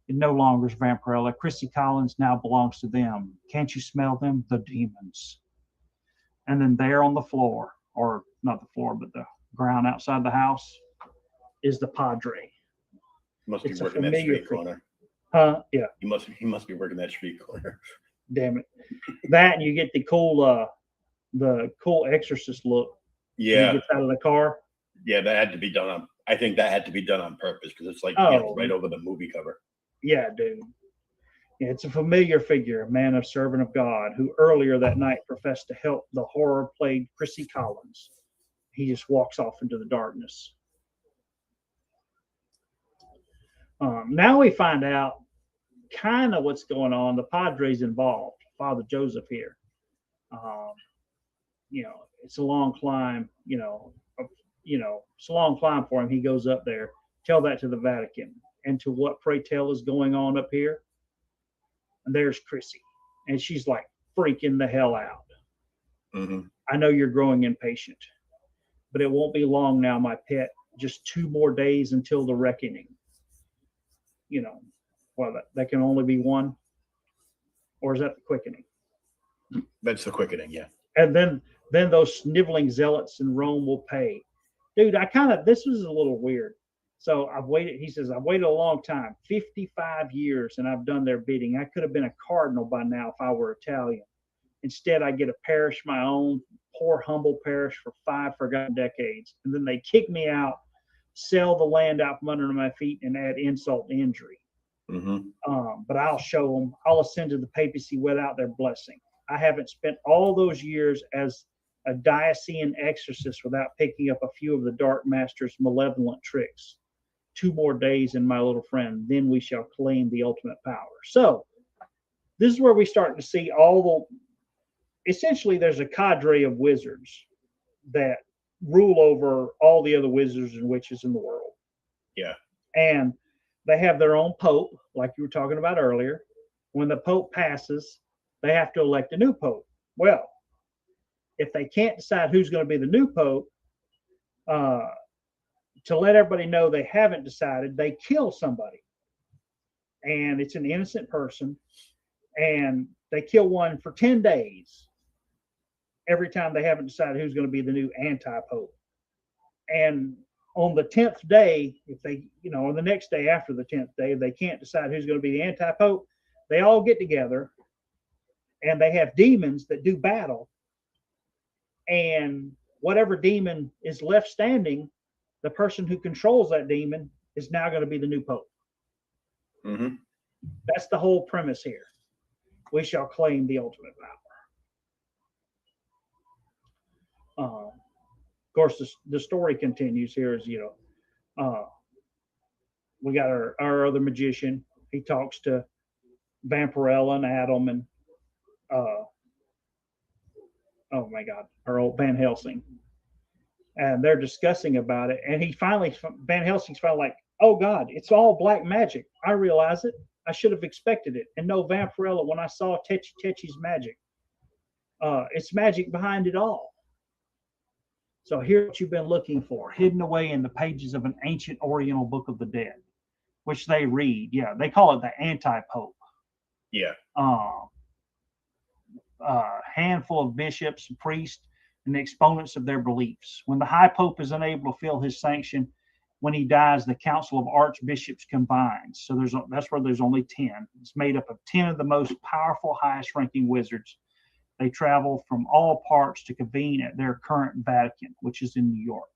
It no longer is Vampirella. Chrissy Collins now belongs to them. Can't you smell them? The demons. And then there on the floor, or not the floor, but the ground outside the house, is the Padre. Must be working that street corner. Yeah. He must be working that street corner. Damn it. That, and you get the cool exorcist look. Yeah. He gets out of the car. Yeah, that had to be done I think that had to be done on purpose, because it's like right over the movie cover. Yeah, dude. It's a familiar figure, a man of servant of God, who earlier that night professed to help the horror-plagued Chrissy Collins. He just walks off into the darkness. Now we find out kind of what's going on. The Padre's involved, Father Joseph here. It's a long climb, it's a long climb for him. He goes up there, tell that to the Vatican. And to what, pray tell, is going on up here? And there's Chrissy. And she's like freaking the hell out. Mm-hmm. I know you're growing impatient, but it won't be long now, my pet. Just 2 more days until the reckoning. That can only be one. Or is that the quickening? That's the quickening, yeah. And then those sniveling zealots in Rome will pay. Dude, this was a little weird. So I've waited, he says, I've waited a long time, 55 years, and I've done their bidding. I could have been a cardinal by now if I were Italian. Instead, I get a parish my own, poor, humble parish for 5 forgotten decades. And then they kick me out, sell the land out from under my feet, and add insult to injury. Mm-hmm. But I'll show them. I'll ascend to the papacy without their blessing. I haven't spent all those years as a diocesan exorcist without picking up a few of the dark master's malevolent tricks. 2 more days, and my little friend, then we shall claim the ultimate power. So this is where we start to see essentially there's a cadre of wizards that rule over all the other wizards and witches in the world. Yeah. And they have their own pope, like you were talking about earlier. When the pope passes, they have to elect a new pope. Well, if they can't decide who's going to be the new pope, to let everybody know they haven't decided, they kill somebody. And it's an innocent person. And they kill one for 10 days every time they haven't decided who's going to be the new anti-pope. And on the 10th day, if they, or the next day after the 10th day, if they can't decide who's going to be the anti-pope, they all get together and they have demons that do battle. And whatever demon is left standing, the person who controls that demon is now going to be the new pope. Mm-hmm. That's the whole premise here. We shall claim the ultimate power. Of course, the story continues here as, we got our other magician. He talks to Vampirella and Adam and, oh my God, our old Van Helsing. And they're discussing about it. And Van Helsing's finally like, oh God, it's all black magic. I realize it. I should have expected it. And no, Vampirella, when I saw Techi's magic, it's magic behind it all. So here's what you've been looking for, hidden away in the pages of an ancient Oriental Book of the Dead, which they read. Yeah, they call it the anti-pope. Yeah. Handful of bishops, priests, and the exponents of their beliefs. When the high pope is unable to fill his sanction, when he dies, the council of archbishops combines. So that's where there's only 10. It's made up of 10 of the most powerful, highest-ranking wizards. They travel from all parts to convene at their current Vatican, which is in New York.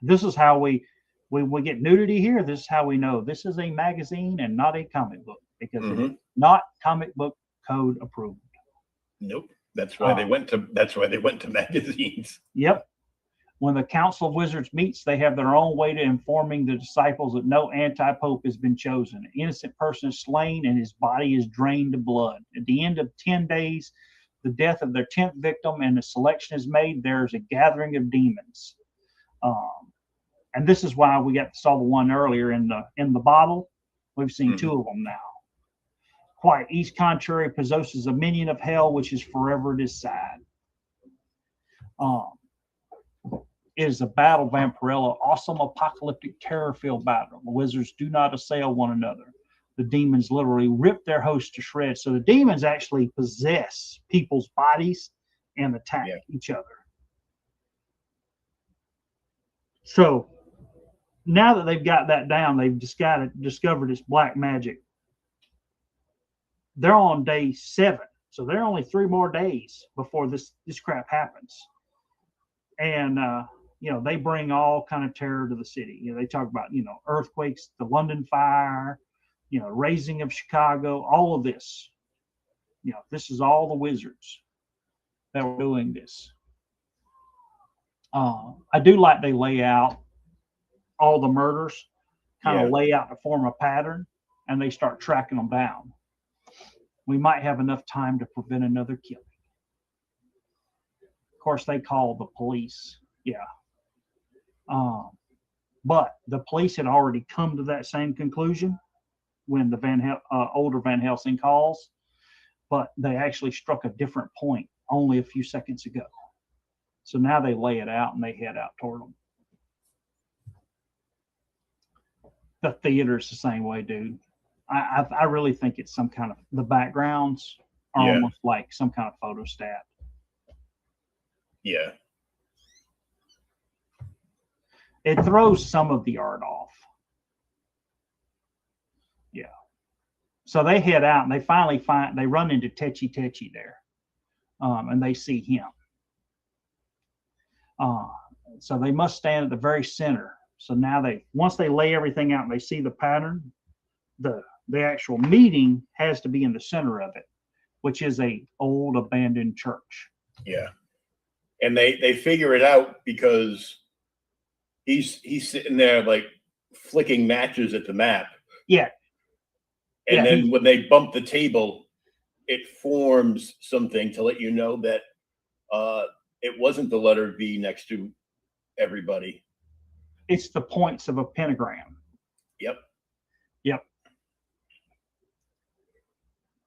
This is how we get nudity here. This is how we know this is a magazine and not a comic book, because it's not comic book code approved. Nope. That's why they went to magazines. Yep. When the Council of Wizards meets, they have their own way to informing the disciples that no anti-pope has been chosen. An innocent person is slain and his body is drained of blood. At the end of 10 days, the death of their 10th victim and the selection is made, there's a gathering of demons. And this is why we saw the one earlier in the bottle. We've seen 2 of them now. Quite each contrary possesses a minion of hell, which is forever at his side. It is a battle, Vampirella, awesome apocalyptic terror-filled battle. The wizards do not assail one another. The demons literally rip their hosts to shreds. So the demons actually possess people's bodies and attack each other. So now that they've got that down, they've discovered it's black magic. They're on day 7. So they're only 3 more days before this crap happens. And they bring all kind of terror to the city. They talk about, earthquakes, the London fire, raising of Chicago, all of this. This is all the wizards that were doing this. I do like they lay out all the murders, kind of lay out to form a pattern, and they start tracking them down. We might have enough time to prevent another killing. Of course, they call the police. Yeah. But the police had already come to that same conclusion when the older Van Helsing calls, but they actually struck a different point only a few seconds ago. So now they lay it out and they head out toward them. The theater's the same way, dude. I really think it's some kind of, the backgrounds are almost like some kind of photostat. Yeah. It throws some of the art off. Yeah. So they head out and they finally they run into Tetchy there. And they see him. So they must stand at the very center. So now once they lay everything out and they see the pattern, the actual meeting has to be in the center of it, which is a old abandoned church. Yeah. And they figure it out because he's sitting there like flicking matches at the map. Yeah. And then when they bump the table, it forms something to let you know that it wasn't the letter V next to everybody. It's the points of a pentagram. Yep. Yep.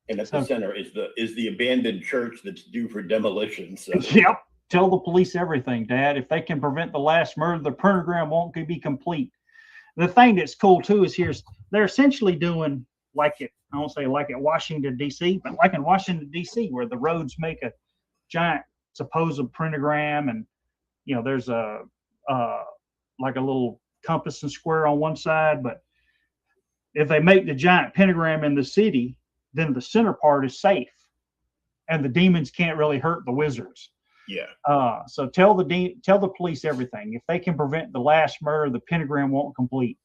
And at the center is the abandoned church that's due for demolition. So. Yep. Tell the police everything, Dad. If they can prevent the last murder, the pentagram won't be complete. The thing that's cool too is they're essentially doing I won't say like at Washington, D.C., but like in Washington, D.C., where the roads make a giant supposed pentagram, and there's like a little compass and square on one side. But if they make the giant pentagram in the city, then the center part is safe, and the demons can't really hurt the wizards. Yeah. So tell the police everything. If they can prevent the last murder, the pentagram won't complete.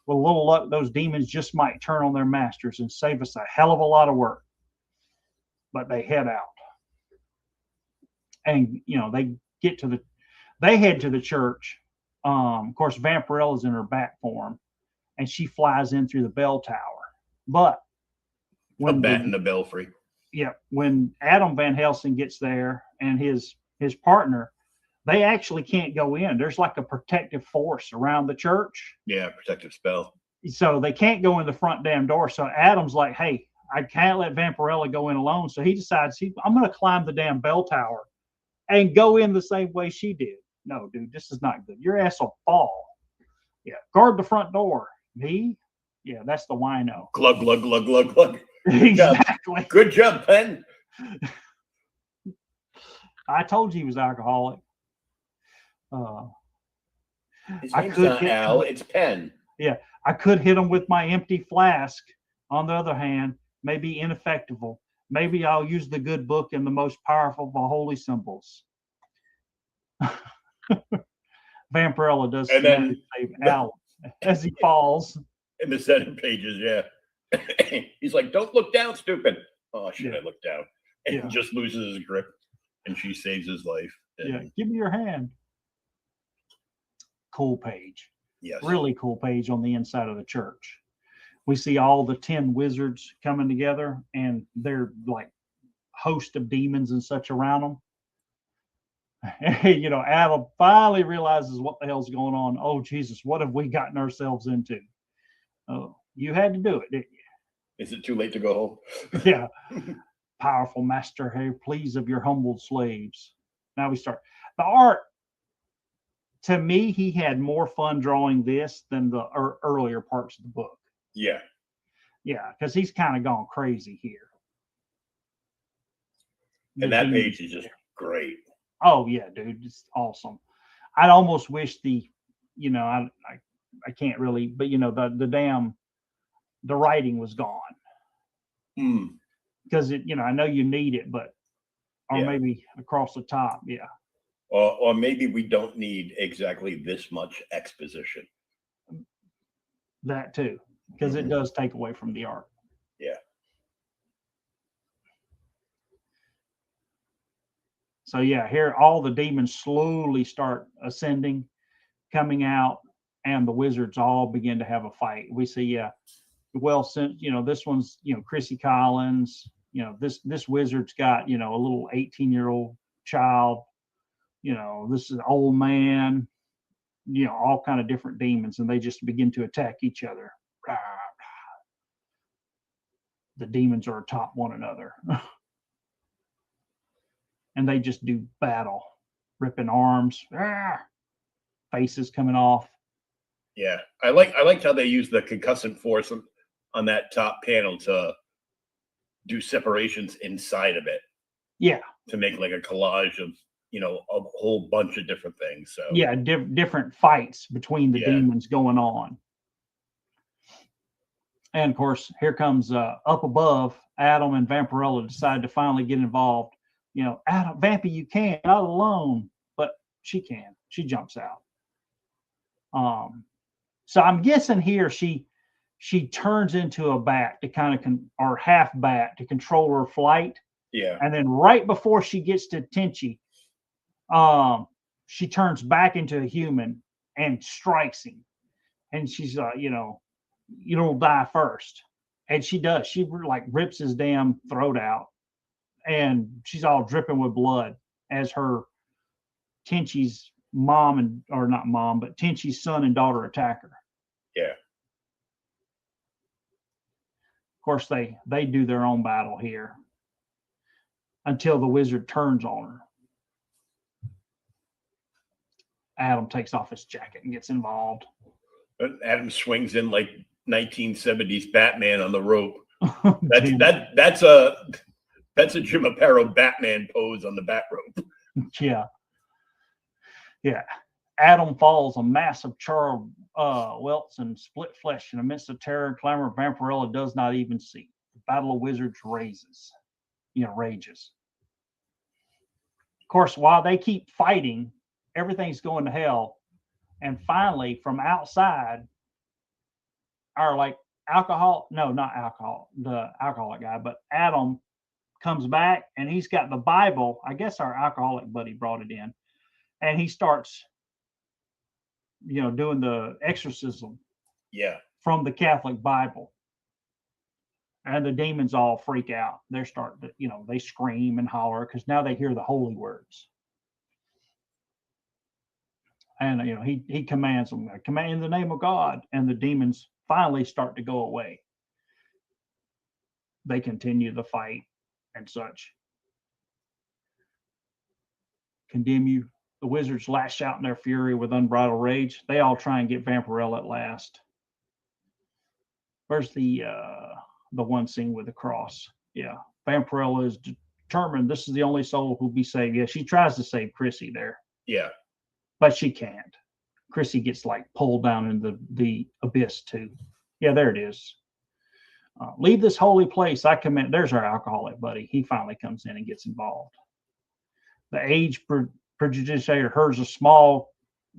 With a little luck, those demons just might turn on their masters and save us a hell of a lot of work. But they head out. And, they head to the church. Of course, Vampirella's in her bat form, and she flies in through the bell tower. But when in the belfry. Yeah. When Adam Van Helsing gets there and his partner, they actually can't go in. There's like a protective force around the church. Yeah, protective spell. So they can't go in the front damn door. So Adam's like, hey, I can't let Vampirella go in alone. So he decides, I'm going to climb the damn bell tower and go in the same way she did. No, dude, this is not good. Your ass will fall. Yeah, guard the front door. Me? Yeah, that's the wino. Glug, glug, glug, glug, glug. Exactly. Good job, Penn. I told you he was alcoholic. His name's not Al, it's Penn. Yeah, I could hit him with my empty flask. On the other hand, maybe ineffectual. Maybe I'll use the good book and the most powerful of the holy symbols. Vampirella does and save Al as he falls. In the center pages, yeah. He's like, don't look down, stupid. Oh, shit, I looked down. And he just loses his grip, and she saves his life. And give me your hand. Cool page. Yes. Really cool page on the inside of the church. We see all the 10 wizards coming together, and they're like host of demons and such around them. Adam finally realizes what the hell's going on. Oh, Jesus, what have we gotten ourselves into? Oh, you had to do it, didn't you? Is it too late to go home? Yeah. Powerful master, hey, please of your humbled slaves. Now we start. The art, to me, he had more fun drawing this than the earlier parts of the book. Yeah. Yeah, because he's kind of gone crazy here. And that page is just great. Oh, yeah, dude. It's awesome. I'd almost wish I can't really, but the writing was gone. Because I know you need it, but maybe across the top. Yeah. Or maybe we don't need exactly this much exposition. That too, because it does take away from the art. Yeah. So yeah, here all the demons slowly start ascending, coming out, and the wizards all begin to have a fight. We see, well, since this one's Chrissy Collins, this wizard's got a little 18-year-old child, this is an old man, all kind of different demons, and they just begin to attack each other. The demons are atop one another. And they just do battle, ripping arms, faces coming off. Yeah, I liked how they used the concussant force on that top panel to do separations inside of it. Yeah, to make like a collage of a whole bunch of different things. So yeah, different fights between the demons going on. And of course, here comes up above. Adam and Vampirella decide to finally get involved. Adam, Vampy, you can't, not alone, but she can. She jumps out. So I'm guessing here she turns into a bat to kind of or half bat to control her flight. Yeah. And then right before she gets to Tenchi, she turns back into a human and strikes him. And she's you'll die first. And she does. She like rips his damn throat out. And she's all dripping with blood as her Tenchi's mom or not mom, but Tenchi's son and daughter attack her. Yeah. Of course, they do their own battle here until the wizard turns on her. Adam takes off his jacket and gets involved. Adam swings in like 1970s Batman on the rope. That's a Jim Aparo Batman pose on the bat rope. Yeah. Adam falls, a mass of charred welts and split flesh, and amidst the terror and clamor, Vampirella does not even see. The battle of wizards rages. Of course, while they keep fighting, everything's going to hell. And finally, from outside, the alcoholic guy, but Adam comes back and he's got the Bible. I guess our alcoholic buddy brought it in. And he starts, doing the exorcism from the Catholic Bible. And the demons all freak out. They're starting to, they scream and holler because now they hear the holy words. And, he commands them, command in the name of God. And the demons finally start to go away. They continue the fight and such. Condemn you. The wizards lash out in their fury with unbridled rage. They all try and get Vampirella at last. Where's the one scene with the cross? Yeah. Vampirella is determined this is the only soul who'll be saved. Yeah, she tries to save Chrissy there. Yeah. But she can't. Chrissy gets like pulled down into the abyss too. Yeah, there it is. Leave this holy place. I command. There's our alcoholic buddy. He finally comes in and gets involved. The aged prejudiciator hurls a small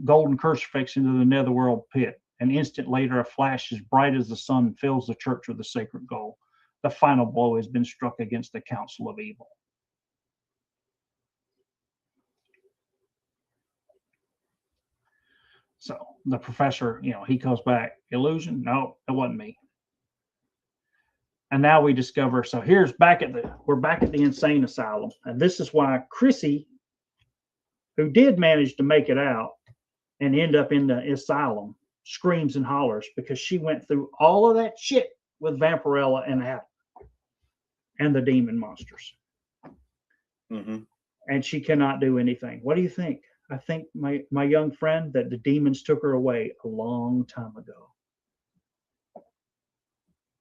golden crucifix into the netherworld pit. An instant later, a flash as bright as the sun fills the church with the sacred gold. The final blow has been struck against the council of evil. So the professor, he goes back. Illusion? No, it wasn't me. And now we discover, so we're back at the insane asylum. And this is why Chrissy, who did manage to make it out and end up in the asylum, screams and hollers because she went through all of that shit with Vampirella and Adam and the demon monsters. Mm-hmm. And she cannot do anything. What do you think? I think my young friend that the demons took her away a long time ago.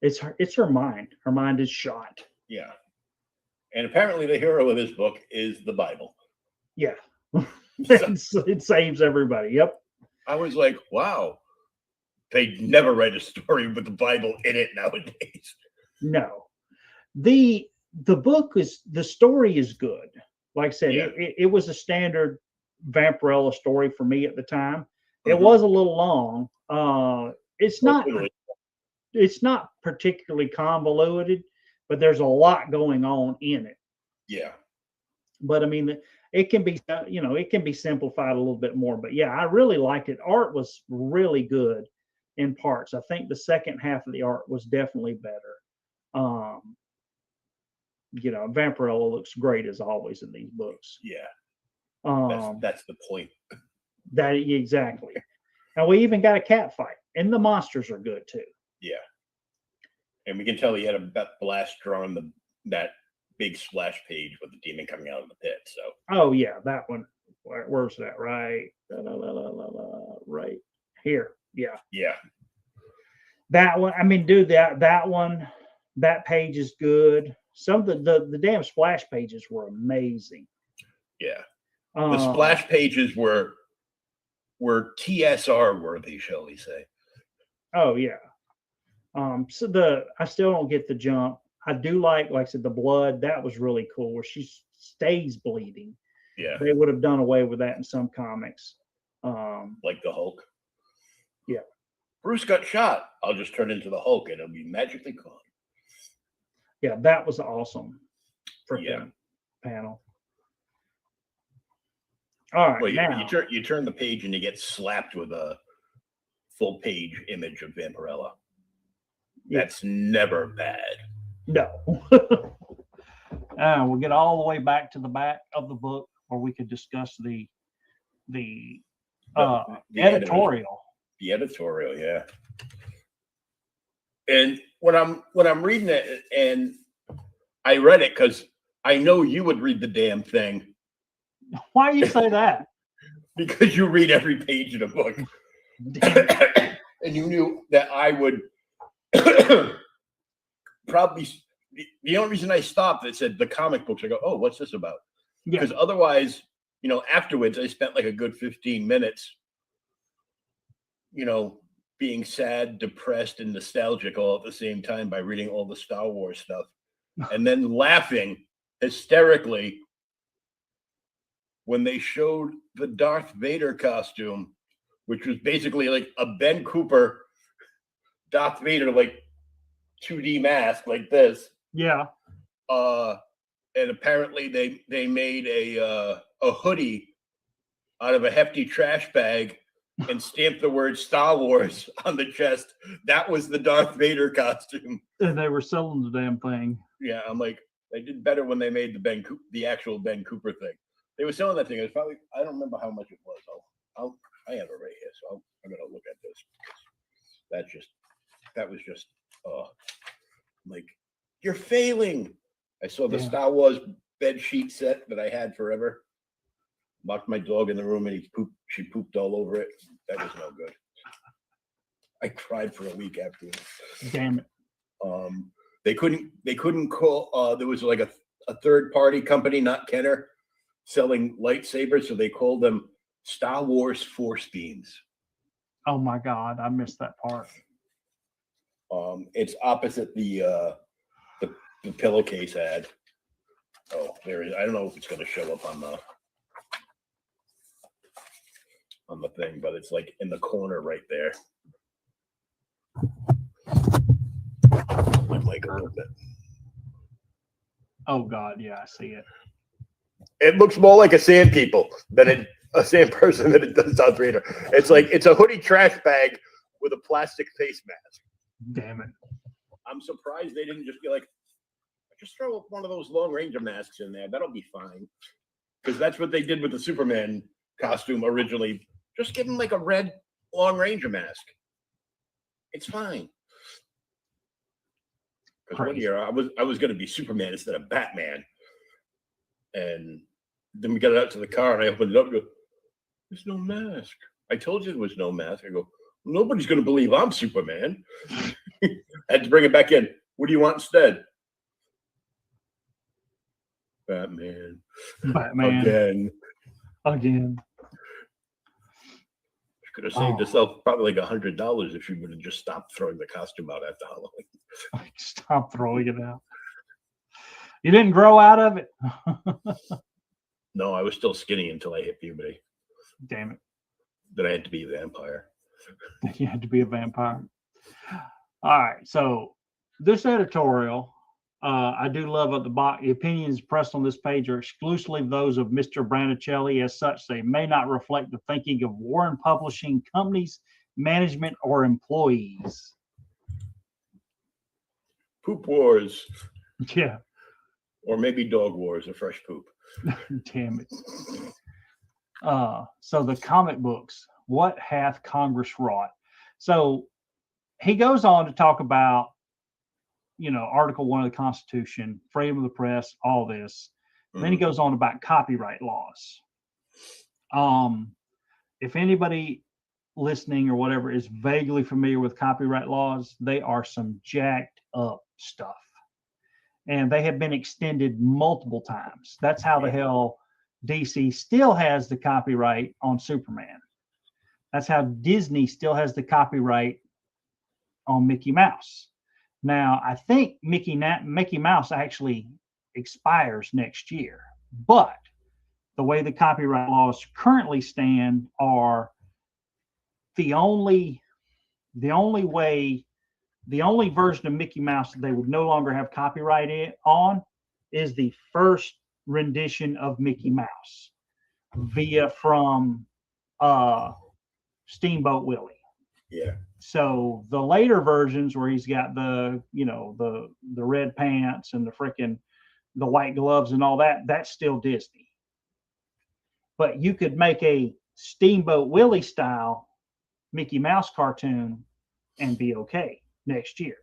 It's her mind. Her mind is shot. Yeah. And apparently the hero of this book is the Bible. Yeah. It saves everybody. Yep. I was like, wow. They never write a story with the Bible in it nowadays. No. The book the story is good. Like I said, it was a standard Vampirella story for me at the time. It Mhm. was a little long. It's not Totally. it's not particularly convoluted, but there's a lot going on in it. Yeah. But I mean, it can be, it can be simplified a little bit more. But yeah, I really liked it. Art was really good in parts. I think the second half of the art was definitely better. Vampirella looks great as always in these books. Yeah. Um, That's the point. that exactly. And we even got a cat fight, and the monsters are good too. Yeah. And we can tell he had a blast drawing that big splash page with the demon coming out of the pit. So Oh yeah, that one. Where's that? Right, right here. Yeah, yeah. that one. I mean, dude, that one, that page is good. Some of the damn splash pages were amazing. Yeah. The splash pages were TSR worthy, shall we say? Oh yeah. So I still don't get the jump. I do like I said, the blood. That was really cool. Where she stays bleeding. Yeah. They would have done away with that in some comics. Like the Hulk. Yeah. Bruce got shot. I'll just turn into the Hulk and it'll be magically gone. Yeah, that was awesome. Yeah. Panel. All right, Well, now you turn the page and you get slapped with a full page image of Vampirella. Yeah. That's never bad. no. We'll get all the way back to the back of the book where we could discuss the editorial. The editorial, yeah. And when I'm reading it, and I read it because I know you would read the damn thing. Why do you say that? Because you read every page of the book. And you knew that I would probably, the only reason I stopped, it said the comic books. I go, oh, what's this about? Yeah. Because otherwise, afterwards, I spent like a good 15 minutes, being sad, depressed, and nostalgic all at the same time by reading all the Star Wars stuff. And then laughing hysterically when they showed the Darth Vader costume, which was basically like a Ben Cooper Darth Vader, like 2D mask like this. Yeah. And apparently they made a hoodie out of a hefty trash bag and stamped the word Star Wars on the chest. That was the Darth Vader costume. And they were selling the damn thing. Yeah, I'm like, they did better when they made the actual Ben Cooper thing. They were selling that thing. It was probably, I don't remember how much it was. I have it right here, so I'm gonna look at this. That was just like, you're failing. I saw the Star Wars bed sheet set that I had forever. Locked my dog in the room and she pooped all over it. That was no good. I cried for a week afterwards. Damn it. They couldn't call, there was like a third party company, not Kenner, selling lightsabers, so they called them Star Wars Force Beams. Oh my God, I missed that part. It's opposite the pillowcase ad. Oh, there is. I don't know if it's going to show up on the thing, but it's like in the corner right there. My mic a little bit. Oh God, yeah, I see it. It looks more like a sand people than a sand person than it does Darth Vader. It's like it's a hoodie trash bag with a plastic face mask. Damn it. I'm surprised they didn't just be like, just throw one of those Long Ranger masks in there. That'll be fine. Because that's what they did with the Superman costume originally. Just give him like a red Long Ranger mask. It's fine. Because one year I was going to be Superman instead of Batman. And then we got it out to the car and I opened it up and go, there's no mask. I told you there was no mask. I go, nobody's going to believe I'm Superman. I had to bring it back in. What do you want instead? Batman. Again. You could have saved yourself probably like $100 if you would have just stopped throwing the costume out after Halloween. Stop throwing it out. You didn't grow out of it. No, I was still skinny until I hit puberty. Damn it. Then I had to be a vampire. You had to be a vampire. All right. So this editorial, I do love at the bottom. The opinions pressed on this page are exclusively those of Mr. Branicelli. As such, they may not reflect the thinking of Warren Publishing Company's management or employees. Poop wars, Yeah. or maybe dog wars, or fresh poop. Damn it. So the comic books, what hath Congress wrought? So he goes on to talk about, Article 1 of the Constitution, freedom of the press, all this. Then he goes on about copyright laws. If anybody listening or whatever is vaguely familiar with copyright laws, they are some jacked up stuff. And they have been extended multiple times. That's how the hell DC still has the copyright on Superman. That's how Disney still has the copyright on Mickey Mouse. Now, I think Mickey Mouse actually expires next year, but the way the copyright laws currently stand are the only version of Mickey Mouse that they would no longer have copyright on is the first rendition of Mickey Mouse from Steamboat Willie. Yeah. So the later versions where he's got the red pants and the white gloves and all that, that's still Disney. But you could make a Steamboat Willie style Mickey Mouse cartoon and be okay next year.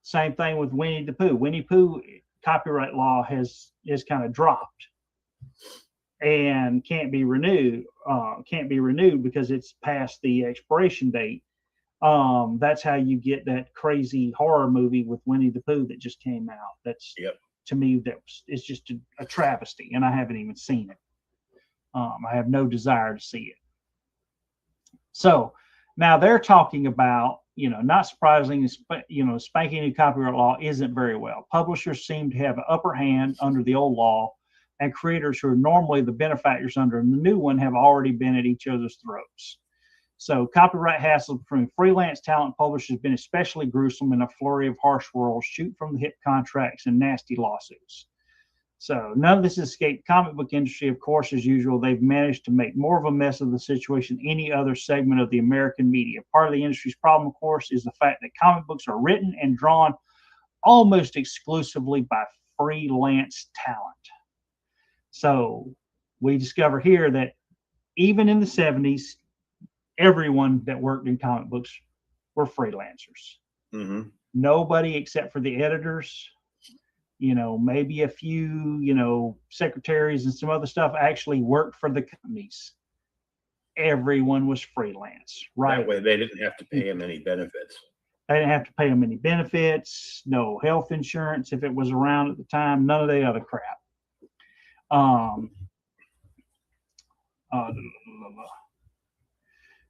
Same thing with Winnie the Pooh. Winnie Pooh copyright law is kind of dropped and can't be renewed because it's past the expiration date. That's how you get that crazy horror movie with Winnie the Pooh that just came out. That's to me, it's just a travesty, and I haven't even seen it. I have no desire to see it. So now they're talking about, not surprisingly, spanking new copyright law isn't very well. Publishers seem to have an upper hand under the old law, and creators who are normally the benefactors under the new one have already been at each other's throats. So copyright hassle between freelance talent publishers has been especially gruesome in a flurry of harsh words, shoot from the hip contracts and nasty lawsuits. So none of this has escaped the comic book industry. Of course, as usual, they've managed to make more of a mess of the situation than any other segment of the American media. Part of the industry's problem, of course, is the fact that comic books are written and drawn almost exclusively by freelance talent. So we discover here that even in the 70s, everyone that worked in comic books were freelancers. Mm-hmm. Nobody except for the editors, maybe a few, secretaries and some other stuff actually worked for the companies. Everyone was freelance, right? That way they didn't have to pay him any benefits. They didn't have to pay them any benefits, no health insurance if it was around at the time, none of the other crap.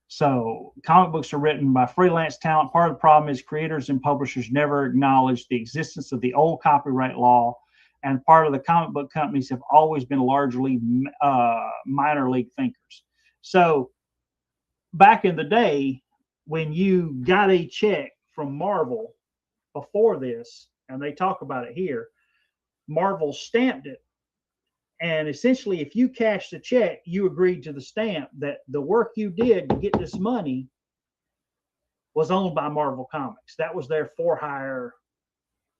So comic books are written by freelance talent. Part of the problem is creators and publishers never acknowledge the existence of the old copyright law, and part of the comic book companies have always been largely minor league thinkers. So back in the day, when you got a check from Marvel before this, and they talk about it here, Marvel stamped it. And essentially, if you cashed the check, you agreed to the stamp that the work you did to get this money was owned by Marvel Comics. That was their for-hire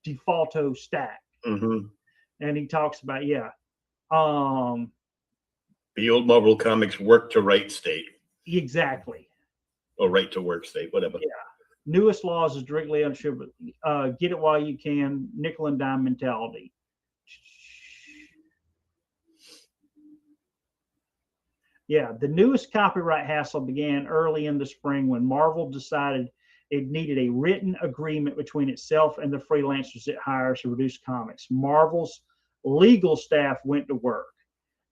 defaulto stack. Mm-hmm. And he talks about, the old Marvel Comics work to right state. Exactly. Or right to work state, whatever. Yeah. Newest laws is directly unsure, but get it while you can, nickel and dime mentality. Yeah, the newest copyright hassle began early in the spring when Marvel decided it needed a written agreement between itself and the freelancers it hires to produce comics. Marvel's legal staff went to work.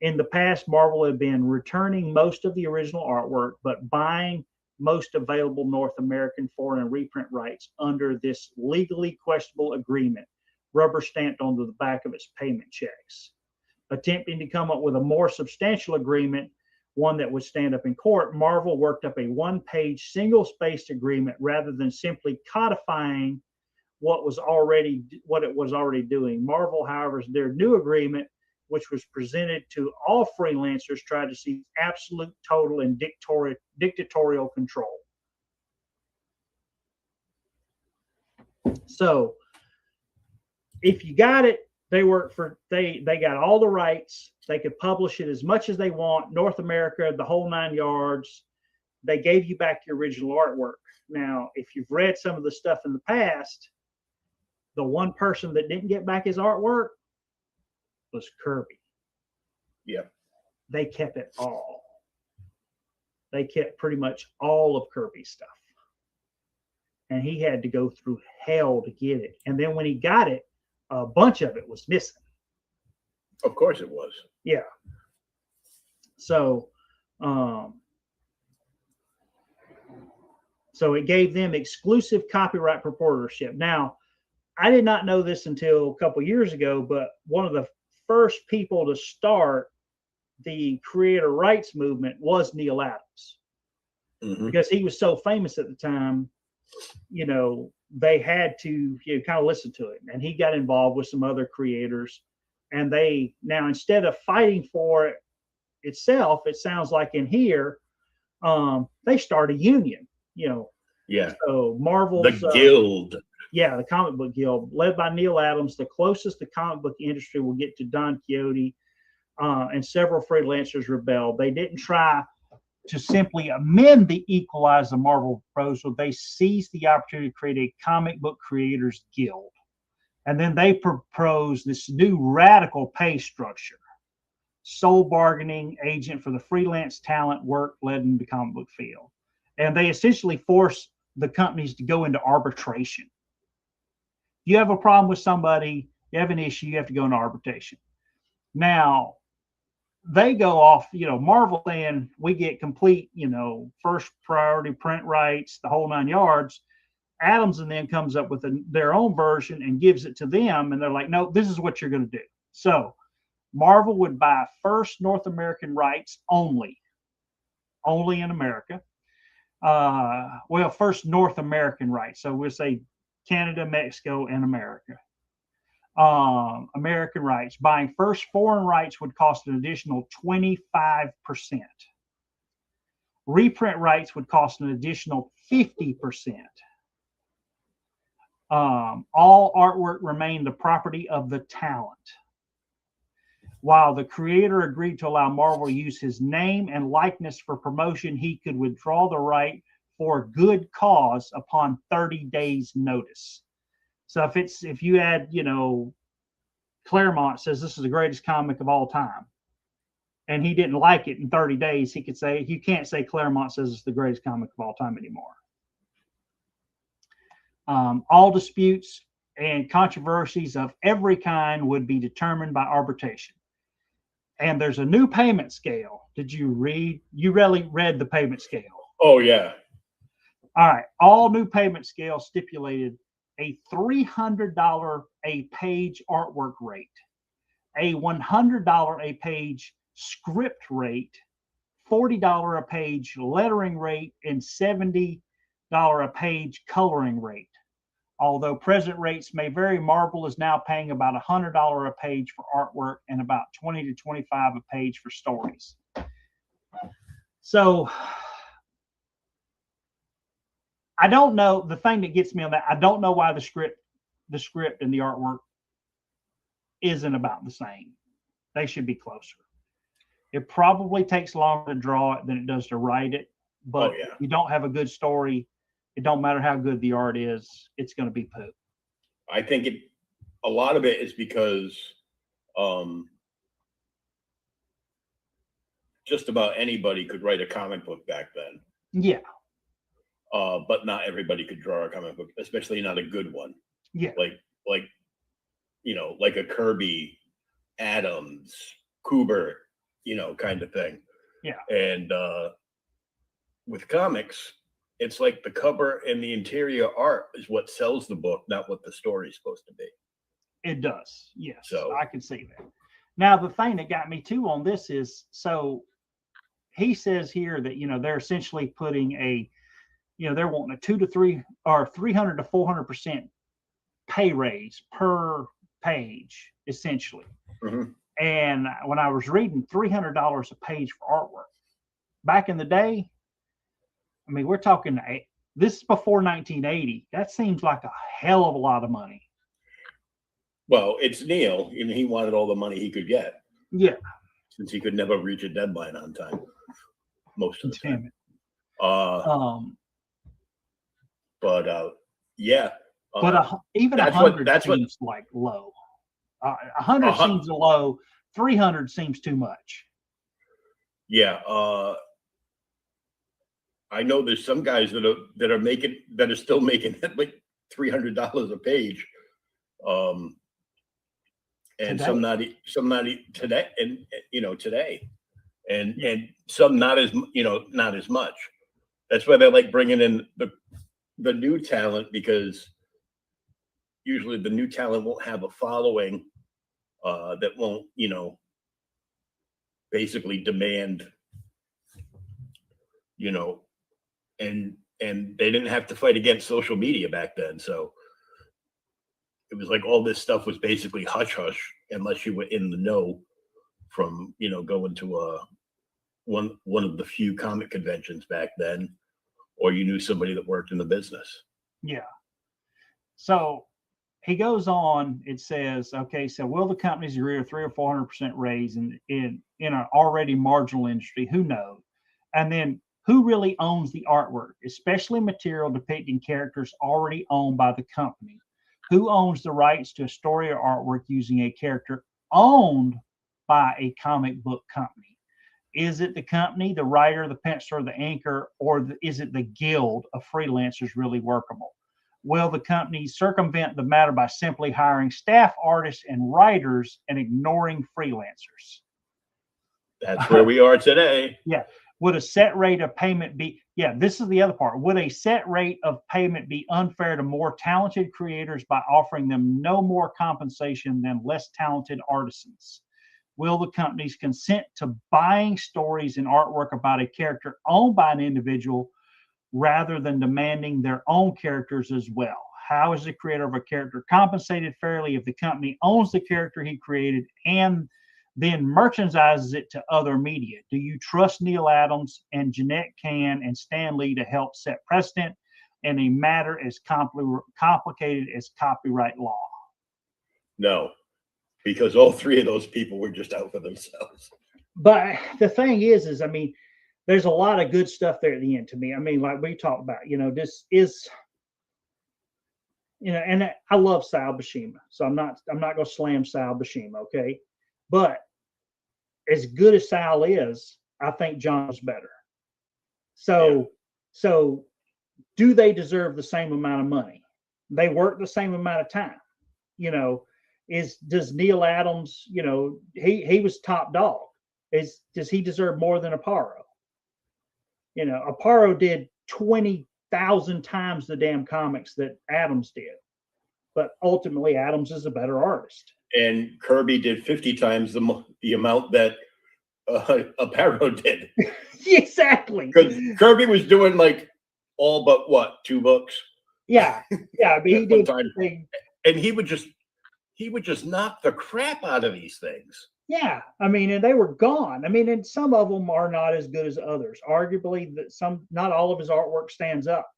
In the past, Marvel had been returning most of the original artwork, but buying most available North American foreign and reprint rights under this legally questionable agreement, rubber stamped onto the back of its payment checks. Attempting to come up with a more substantial agreement one that would stand up in court, Marvel worked up a one-page, single-spaced agreement rather than simply codifying what it was already doing. Marvel, however, their new agreement, which was presented to all freelancers, tried to see absolute, total, and dictatorial control. So, if you got it, they got all the rights. They could publish it as much as they want, North America, the whole 9 yards. They gave you back your original artwork. Now, if you've read some of the stuff in the past, the one person that didn't get back his artwork was Kirby. Yeah. They kept it all. They kept pretty much all of Kirby's stuff. And he had to go through hell to get it. And then when he got it, a bunch of it was missing. Of course it was. Yeah. So, so it gave them exclusive copyright proprietorship. Now, I did not know this until a couple years ago, but one of the first people to start the creator rights movement was Neil Adams, because he was so famous at the time. You know, they had to kind of listen to it, and he got involved with some other creators, and they now, instead of fighting for it itself, it sounds like in here, they start a union. You know, Yeah. So Marvel's the Guild. Yeah, the Comic Book Guild, led by Neil Adams, the closest the comic book industry will get to Don Quixote, and several freelancers rebelled. They didn't try to simply amend the Equalize the Marvel proposal. They seized the opportunity to create a comic book creators guild. And then they proposed this new radical pay structure. Sole bargaining agent for the freelance talent work led in the comic book field. And they essentially forced the companies to go into arbitration. You have a problem with somebody, you have an issue, you have to go into arbitration. Now, they go off, Marvel saying we get complete, first priority print rights, the whole 9 yards. Adams and then comes up with their own version and gives it to them. And they're like, no, this is what you're going to do. So Marvel would buy first North American rights only in America. First North American rights. So we'll say Canada, Mexico, and America. American rights. Buying first foreign rights would cost an additional 25%. Reprint rights would cost an additional 50%. All artwork remained the property of the talent. While the creator agreed to allow Marvel to use his name and likeness for promotion, he could withdraw the right for good cause upon 30 days notice. So if you had, Claremont says this is the greatest comic of all time, and he didn't like it in 30 days, he could say, you can't say Claremont says it's the greatest comic of all time anymore. All disputes and controversies of every kind would be determined by arbitration. And there's a new payment scale. Did you read? You really read the payment scale? Oh, yeah. All right. All new payment scale stipulated a $300 a page artwork rate, a $100 a page script rate, $40 a page lettering rate, and $70 a page coloring rate. Although present rates may vary, Marvel is now paying about $100 a page for artwork and about $20 to $25 a page for stories. So I don't know. The thing that gets me on that, I don't know why the script and the artwork isn't about the same. They should be closer. It probably takes longer to draw it than it does to write it. But if you don't have a good story, it don't matter how good the art is, it's going to be poop. I think a lot of it is because just about anybody could write a comic book back then. Yeah. But not everybody could draw a comic book, especially not a good one. Yeah. Like a Kirby, Adams, Kubert, kind of thing. Yeah. And with comics, it's like the cover and the interior art is what sells the book, not what the story is supposed to be. It does. Yes. So I can see that. Now, the thing that got me too on this is, so he says here that, they're essentially putting they're wanting a 2 to 3 or 300 to 400% pay raise per page, essentially. Mhm. And when I was reading $300 a page for artwork back in the day, I mean, we're talking, this is before 1980. That seems like a hell of a lot of money. Well, it's Neil, and he wanted all the money he could get. Yeah. Since he could never reach a deadline on time, most of the Damn time. it. Yeah. But even that's 100 what seems like low. 100 seems low. 300 seems too much. Yeah. I know there's some guys that are still making like $300 a page. And Today. some not today, and today, and some not as much. That's why they like bringing in the new talent, because usually the new talent won't have a following that won't basically demand and they didn't have to fight against social media back then, so it was like all this stuff was basically hush hush unless you were in the know from going to one of the few comic conventions back then, or you knew somebody that worked in the business. Yeah. So he goes on. It says, okay, so will the companies agree to 300 or 400% raise in an already marginal industry? Who knows? And then who really owns the artwork, especially material depicting characters already owned by the company? Who owns the rights to a story or artwork using a character owned by a comic book company? Is it the company, the writer, the penciler, the inker, or is it the guild of freelancers really workable? Will the company circumvent the matter by simply hiring staff artists and writers and ignoring freelancers? That's where we are today. Yeah. Would a set rate of payment be, this is the other part. Would a set rate of payment be unfair to more talented creators by offering them no more compensation than less talented artisans? Will the companies consent to buying stories and artwork about a character owned by an individual rather than demanding their own characters as well? How is the creator of a character compensated fairly if the company owns the character he created and then merchandises it to other media? Do you trust Neil Adams and Jeanette Can and Stan Lee to help set precedent in a matter as complicated as copyright law? No, because all three of those people were just out for themselves. But the thing is, I mean, there's a lot of good stuff there at the end to me. I mean, like we talked about, this is, and I love Sal Buscema, so I'm not going to slam Sal Buscema, okay? But as good as Sal is, I think John's better. So do they deserve the same amount of money? They work the same amount of time. Does Neil Adams, he was top dog. Does he deserve more than Aparo? Aparo did 20,000 times the damn comics that Adams did. But ultimately, Adams is a better artist. And Kirby did 50 times the amount that Aparo did. Exactly. Because Kirby was doing like all but what, 2 books? Yeah. I mean, he did. And he would just knock the crap out of these things. Yeah, I mean, and they were gone. I mean, and some of them are not as good as others. Arguably, not all of his artwork stands up,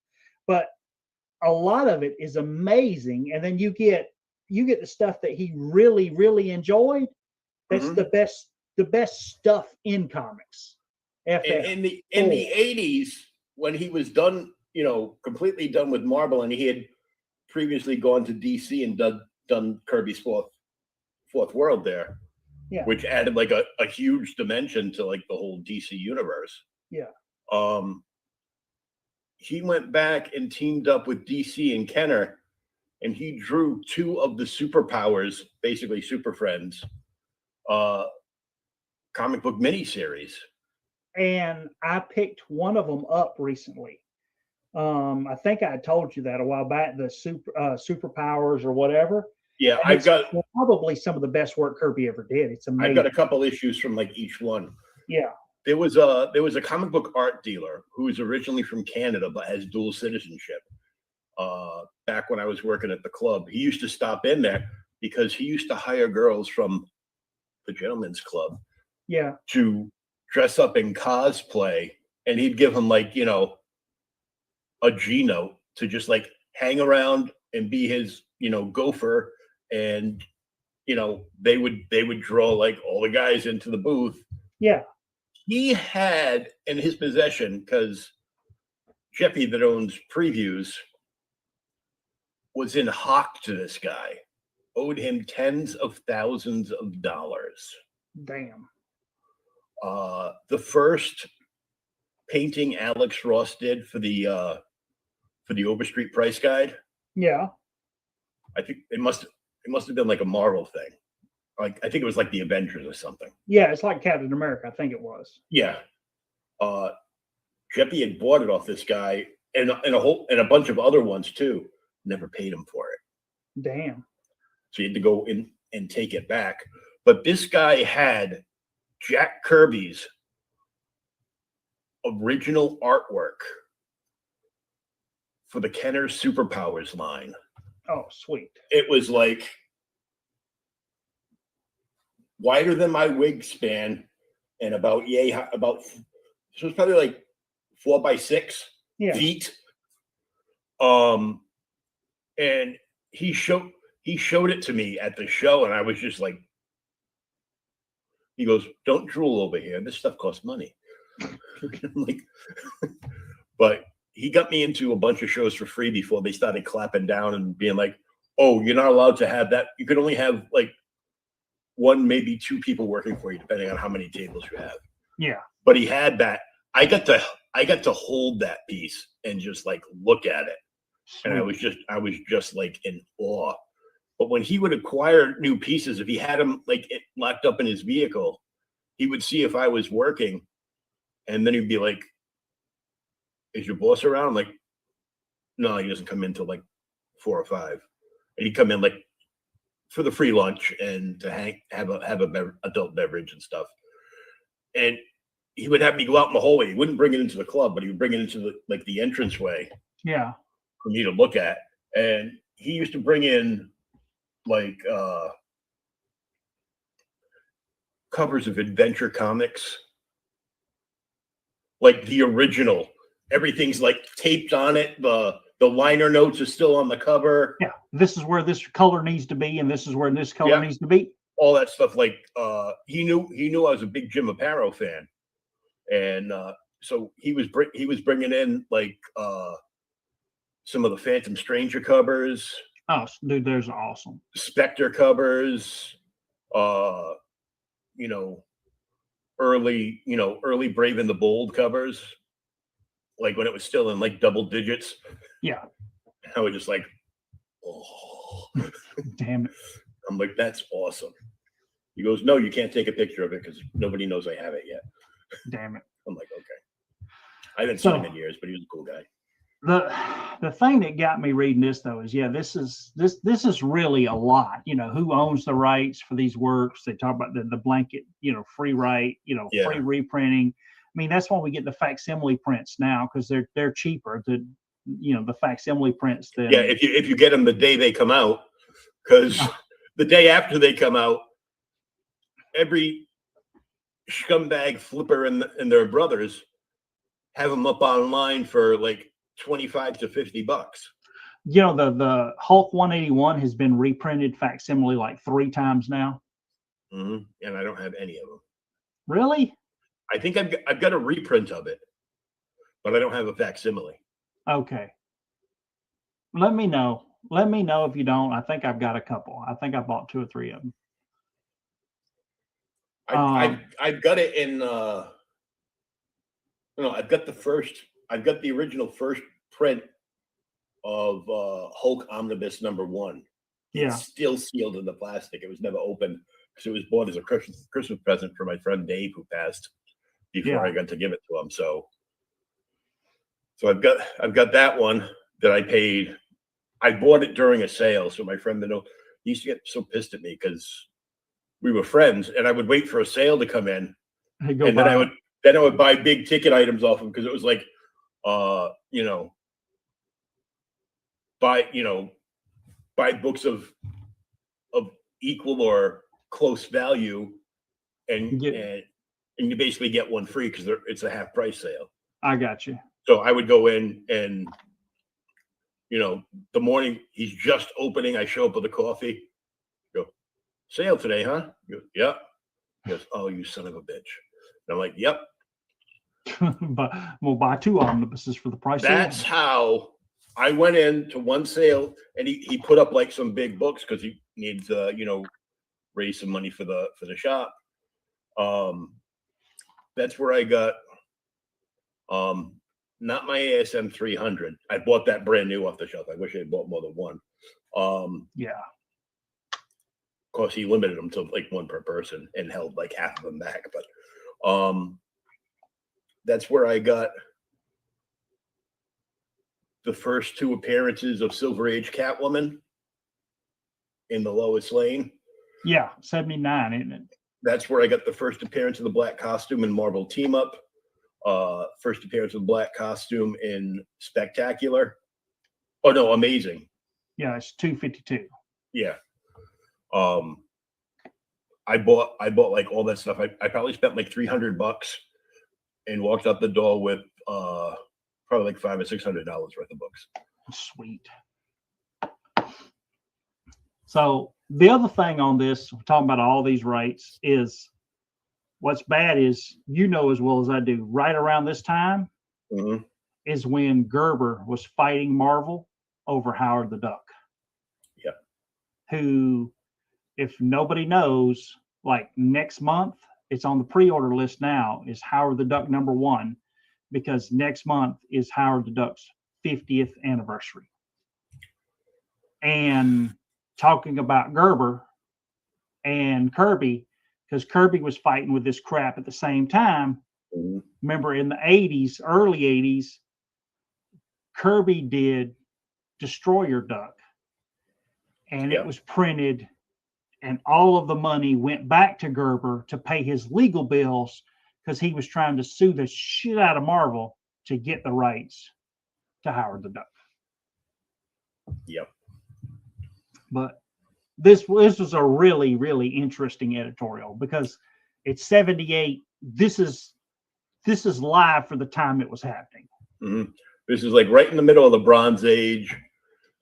but a lot of it is amazing. And then you get the stuff that he really, really enjoyed. That's the best stuff in comics. In the 80s, when he was done, completely done with Marvel, and he had previously gone to DC and done Kirby's fourth world there. Yeah. Which added like a huge dimension to like the whole DC universe. Yeah. He went back and teamed up with DC and Kenner, and he drew 2 of the superpowers, basically Super Friends, comic book miniseries. And I picked one of them up recently. I think I told you that a while back, the superpowers or whatever. Yeah, I've got probably some of the best work Kirby ever did. It's amazing. I've got a couple issues from like each one. Yeah. There was a comic book art dealer who was originally from Canada but has dual citizenship. Back when I was working at the club, he used to stop in there because he used to hire girls from the gentlemen's club Yeah. to dress up in cosplay, and he'd give them like, a G note to just like hang around and be his, gopher. And, they would draw like all the guys into the booth. Yeah. He had in his possession, because Jeppy that owns Previews was in hock to this guy, owed him tens of thousands of dollars. Damn. The first painting Alex Ross did for the Overstreet Price Guide, Yeah. I think it must have been like a Marvel thing. Like I think it was like the Avengers or something. Yeah. It's like Captain America. I think it was. Yeah. Jeppy had bought it off this guy and a bunch of other ones too. Never paid him for it. Damn. So he had to go in and take it back. But this guy had Jack Kirby's original artwork for the Kenner Superpowers line. Oh, sweet. It was like wider than my wig span and about so it's probably like 4x6 Yeah. feet. And he showed it to me at the show, and I was just like, he goes, "Don't drool over here. This stuff costs money." I'm like, but he got me into a bunch of shows for free before they started clapping down and being like, "Oh, you're not allowed to have that. You can only have like one, maybe two people working for you, depending on how many tables you have." Yeah. But he had that. I got to hold that piece and just like look at it. And I was just like in awe. But when he would acquire new pieces, if he had them like locked up in his vehicle, he would see if I was working, and then he'd be like, "Is your boss around?" I'm like, "No, he doesn't come in till like 4 or 5." And he'd come in like for the free lunch and to have a adult beverage and stuff. And he would have me go out in the hallway. He wouldn't bring it into the club, but he would bring it into the entranceway. Yeah. For me to look at. And he used to bring in like covers of Adventure Comics, like the original. Everything's like taped on it. The liner notes are still on the cover. Yeah. This is where this color needs to be, and this is where this color needs to be. All that stuff. Like he knew I was a big Jim Aparo fan, and so he was bringing in like some of the Phantom Stranger covers. Oh, dude, those are awesome. Spectre covers, early Brave and the Bold covers, like when it was still in like double digits. Yeah. I was just like, oh, damn it. I'm like, that's awesome. He goes, "No, you can't take a picture of it because nobody knows I have it yet." Damn it. I'm like, okay. I haven't seen him in years, but he was a cool guy. The thing that got me reading this though is this is really a lot. Who owns the rights for these works? They talk about the blanket, free right, free reprinting. I mean, that's why we get the facsimile prints now, because they're cheaper. The facsimile prints. If you get them the day they come out, because the day after they come out, every scumbag flipper and their brothers have them up online for like $25 to $50. The Hulk 181 has been reprinted facsimile like 3 times now. Mm-hmm. And I don't have any of them. Really? I think I've got a reprint of it, but I don't have a facsimile. Okay. Let me know if you don't. I think I've got a couple. I think I bought 2 or 3 of them. I've got it in I've got the original first print of Hulk Omnibus #1. Yeah. It's still sealed in the plastic. It was never opened because it was bought as a Christmas present for my friend Dave, who passed before I got to give it to him. So I've got that one that I paid. I bought it during a sale. So my friend he used to get so pissed at me because we were friends, and I would wait for a sale to come in, and then Then I would buy big ticket items off them because it was like, you know, buy books of equal or close value, and you basically get one free because it's a half price sale. I got you. So I would go in and, you know, the morning he's just opening, I show up with a coffee. Go, sale today, huh? Go, yep. He goes, oh, you son of a bitch. And I'm like, yep. But we'll buy 2 omnibuses for the price. That's how I went into one sale, and he put up like some big books because he needs you know, raise some money for the shop. That's where I got not my ASM 300. I bought that brand new off the shelf. I wish I had bought more than one. Yeah. Of course, he limited them to like 1 per person and held like half of them back. But that's where I got the first 2 appearances of Silver Age Catwoman in the Lois Lane. Yeah, 79, isn't it? That's where I got the first appearance of the black costume in Marvel Team Up. First appearance of the black costume in Spectacular. Oh no, Amazing. Yeah, it's 252. Yeah. I bought like all that stuff. I probably spent like $300 and walked out the door with probably like $500 or $600 worth of books. Sweet. So the other thing on this, we're talking about all these rates, is what's bad is, you know as well as I do, right around this time is when Gerber was fighting Marvel over Howard the Duck. Yep. Who, if nobody knows, like next month, it's on the pre-order list now, is Howard the Duck #1, because next month is Howard the Duck's 50th anniversary. And talking about Gerber and Kirby, because Kirby was fighting with this crap at the same time. Remember in the 80s, early 80s, Kirby did Destroyer Duck, and it was printed, and all of the money went back to Gerber to pay his legal bills, because he was trying to sue the shit out of Marvel to get the rights to Howard the Duck. Yep. But this was a really, really interesting editorial, because it's 78. This is live for the time it was happening. This is like right in the middle of the Bronze Age.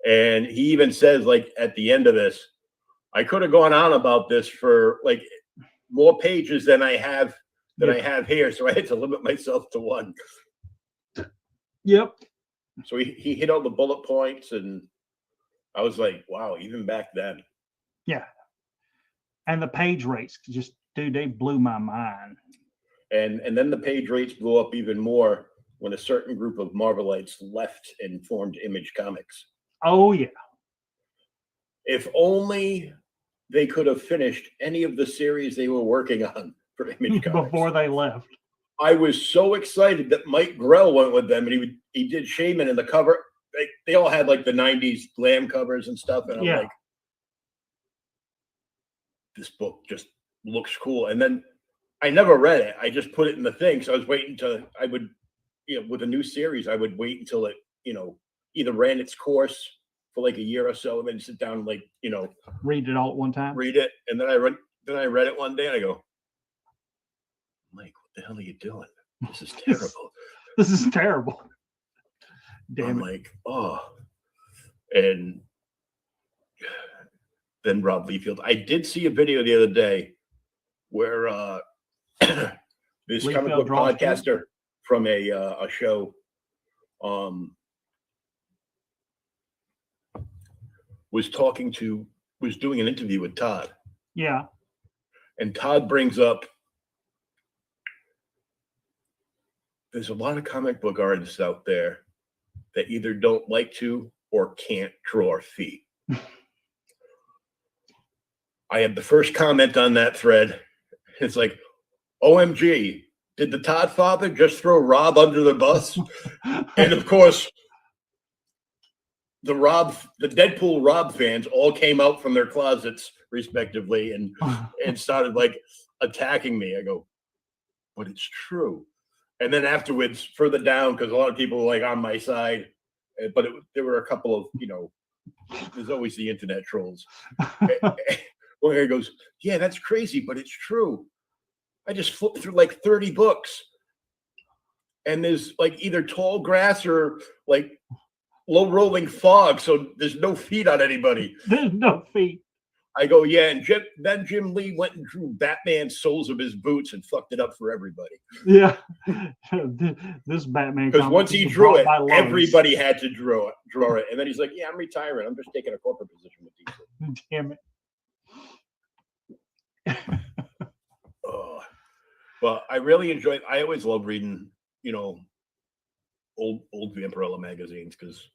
And he even says, like, at the end of this, I could have gone on about this for like more pages than I have here. So I had to limit myself to 1. Yep. So he hit all the bullet points, and I was like, wow, even back then. Yeah. And the page rates just, dude, they blew my mind. And then the page rates blew up even more when a certain group of Marvelites left and formed Image Comics. Oh, yeah. If only they could have finished any of the series they were working on for Image Comics before they left. I was so excited that Mike Grell went with them, and he did Shaman in the cover. They all had like the 90s glam covers and stuff. And I'm like, this book just looks cool. And then I never read it. I just put it in the thing. So I was waiting with a new series, I would wait until it, either ran its course for like a year or so, and then sit down and like, read it all at one time. Read it. And then I read it one day, and I go, Mike, what the hell are you doing? This is terrible. This is terrible. Damn I'm like, oh. And then Rob Liefeld. I did see a video the other day where this comic book podcaster from a show was doing an interview with Todd. Yeah. And Todd brings up, there's a lot of comic book artists out there that either don't like to or can't draw feet. I had the first comment on that thread. It's like, OMG, did the Todd father just throw Rob under the bus? And of course, the Deadpool Rob fans all came out from their closets respectively and started like attacking me. I go, but it's true. And then afterwards, further down, because a lot of people were like on my side, but there were a couple of, there's always the internet trolls. One guy goes, "Yeah, that's crazy, but it's true. I just flipped through like 30 books, and there's like either tall grass or like low rolling fog, so there's no feet on anybody." There's no feet. I go, "Yeah," and then Jim Lee went and drew Batman's soles of his boots and fucked it up for everybody. Yeah, this Batman. Because once he drew it, by Lois. everybody had to draw it, and then he's like, "Yeah, I'm retiring. I'm just taking a corporate position with these." Damn it. But I really enjoyed. I always love reading, old Vampirella magazines because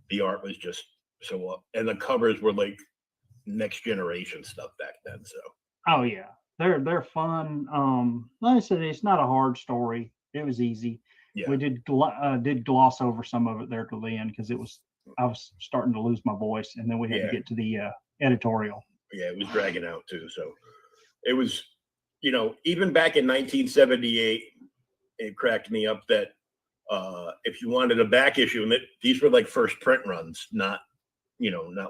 the art was just so up, and the covers were like next generation stuff back then. So. Oh yeah, they're fun. Like I said, it's not a hard story. It was easy. Yeah. We did gloss over some of it there to the end because I was starting to lose my voice, and then we had to get to the editorial. Yeah, it was dragging out too. So it was, even back in 1978, it cracked me up that if you wanted a back issue, and these were like first print runs, not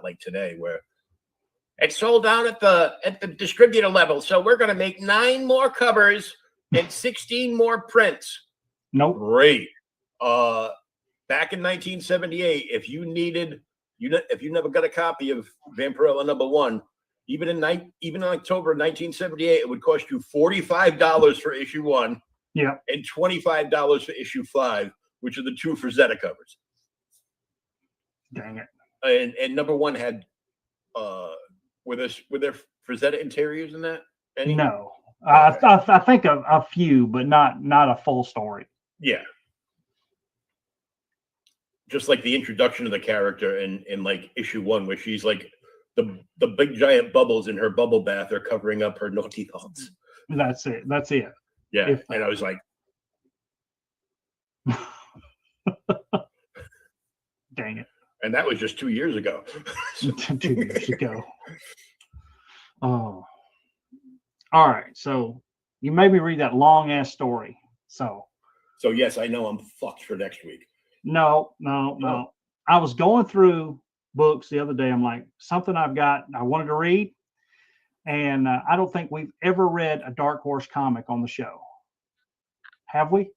like today where it's sold out at the distributor level. So we're going to make 9 more covers and 16 more prints. Nope. Great. Back in 1978, if you never got a copy of Vampirella #1, even in October 1978, it would cost you $45 for issue 1, yeah, and $25 for issue 5, which are the 2 Frazetta covers. Dang it! And #1 had were there Frazetta interiors in that? Any? No, Okay. I think a few, but not a full story. Yeah. Just like the introduction of the character in like issue 1, where she's like the big giant bubbles in her bubble bath are covering up her naughty thoughts. That's it. Yeah. If- And I was like, dang it. and that was just 2 years ago. 2 years ago. Oh. All right. So you made me read that long ass story. So yes, I know I'm fucked for next week. no. I was going through books the other day. I'm like, something I wanted to read. And I don't think we've ever read a Dark Horse comic on the show. Have we?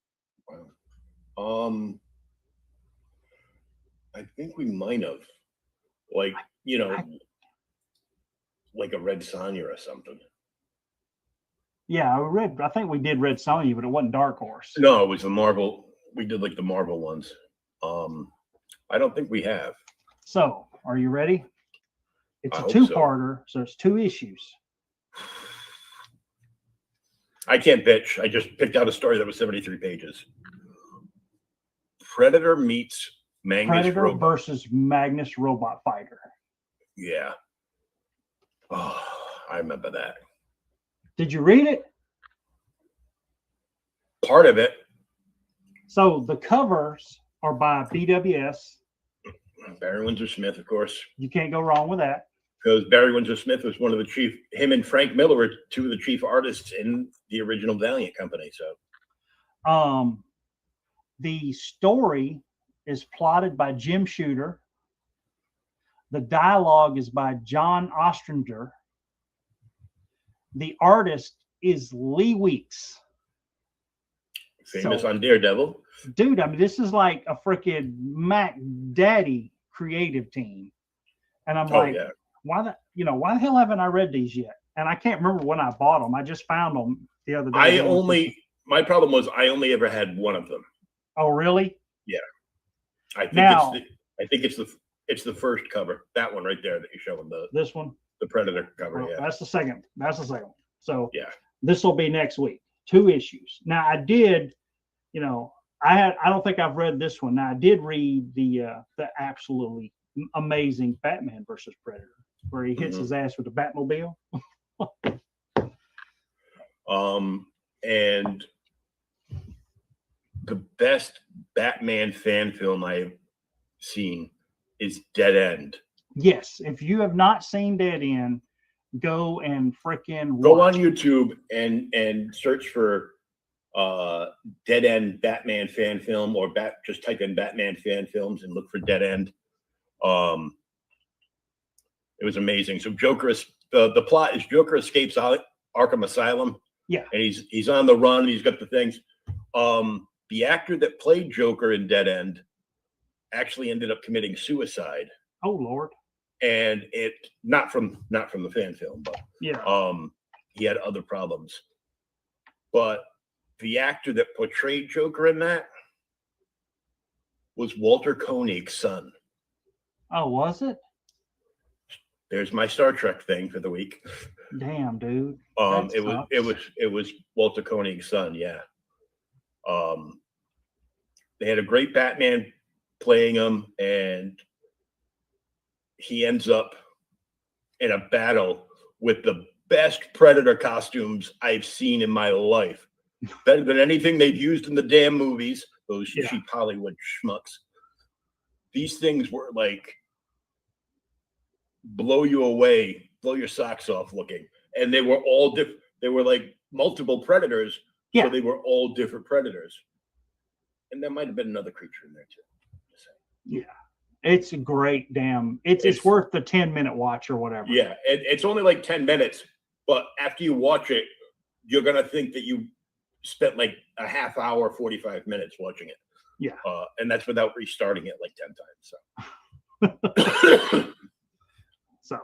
I think we might have, like, like a Red Sonja or something. Yeah, I think we did Red Sonja, but it wasn't Dark Horse. No, it was the Marvel. We did like the Marvel ones. I don't think we have. So, are you ready? It's I a hope two-parter, so it's 2 issues. I can't bitch. I just picked out a story that was 73 pages. Predator meets Magnus Predator Robot. versus Magnus Robot Fighter. Yeah. Oh, I remember that. Did you read it? Part of it. So the covers are by BWS. Barry Windsor Smith, of course. You can't go wrong with that. Because Barry Windsor Smith was one of the chief, him and Frank Miller were 2 of the chief artists in the original Valiant company. So The story is plotted by Jim Shooter. The dialogue is by John Ostrander. The artist is Lee Weeks. famous So- on Daredevil. Dude, I mean, this is like a freaking Mac Daddy creative team. And I'm like, yeah. why the hell haven't I read these yet? And I can't remember when I bought them. I just found them the other day. My problem was I only ever had one of them. Oh, really? I think Now- it's the first cover. That one right there that you're showing, This one? the Predator cover. Well, Yeah. That's the second. So Yeah. this will be next week. 2 issues. Now I did, I don't think I've read this one. Now I did read the absolutely amazing Batman versus Predator, where he hits his ass with the Batmobile. And the best Batman fan film I've seen is Dead End. Yes, if you have not seen Dead End, go and freaking Go watch. on YouTube and search for Dead End Batman fan film, or just type in Batman fan films and look for Dead End. It was amazing. So the plot is Joker escapes Arkham Asylum. Yeah. And he's on the run. He's got the things. The actor that played Joker in Dead End actually ended up committing suicide. Oh Lord. And it not from the fan film, but yeah. He had other problems. But the actor that portrayed Joker in that was Walter Koenig's son. Oh, was it? There's my Star Trek thing for the week. Damn, dude. It was Walter Koenig's son, yeah. They had a great Batman playing him, and he ends up in a battle with the best Predator costumes I've seen in my life. Better than anything they've used in the damn movies, those cheap Hollywood schmucks. These things were like blow you away, blow your socks off looking. And they were all different. They were like multiple Predators. Yeah. So they were all different Predators. And there might have been another creature in there too. Yeah. It's a great damn. It's worth the 10-minute watch or whatever. Yeah. It's only like 10 minutes, but after you watch it, you're going to think that you spent like a half hour, 45 minutes watching it. Yeah. And that's without restarting it like 10 times. So. So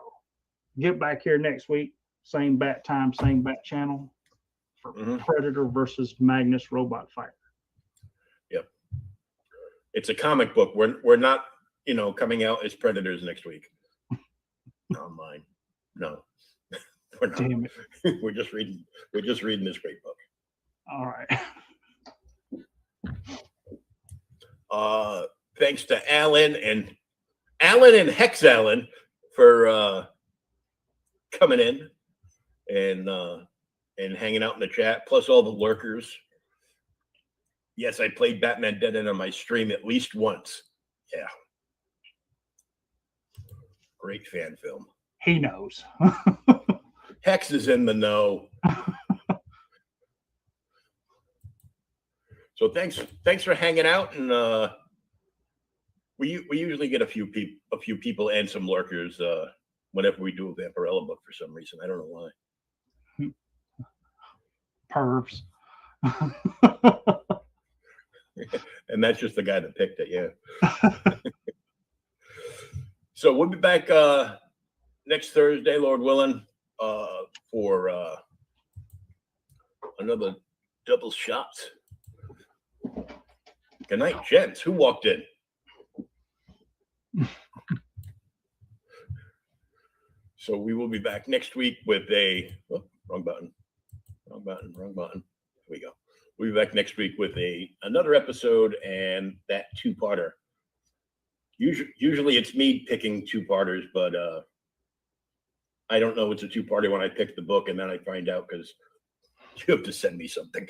get back here next week. Same bat time, same bat channel for Predator versus Magnus Robot Fighter. Yep. It's a comic book. We're not, coming out as Predators next week. Not mine. No. We're not. Damn it. We're just reading this great book. All right. Thanks to Alan and Hex Allen for coming in and hanging out in the chat, plus all the lurkers. Yes, I played Batman Dead End on my stream at least once. Yeah. Great fan film. He knows. Hex is in the know. So thanks for hanging out, and we usually get a few people and some lurkers whenever we do a Vampirella book for some reason. I don't know why. Pervs. And that's just the guy that picked it, yeah. So we'll be back next Thursday, Lord willing, for another double shot. Good night, gents. Who walked in? So we will be back next week with wrong button. Here we go. We'll be back next week with another episode and that two-parter. Usually it's me picking two-parters, but I don't know it's a two-parter when I pick the book, and then I find out because you have to send me something.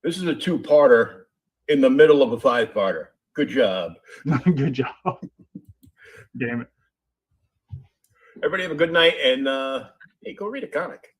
This is a two-parter in the middle of a five-parter. Good job. Good job. Damn it. Everybody have a good night, and hey, go read a comic.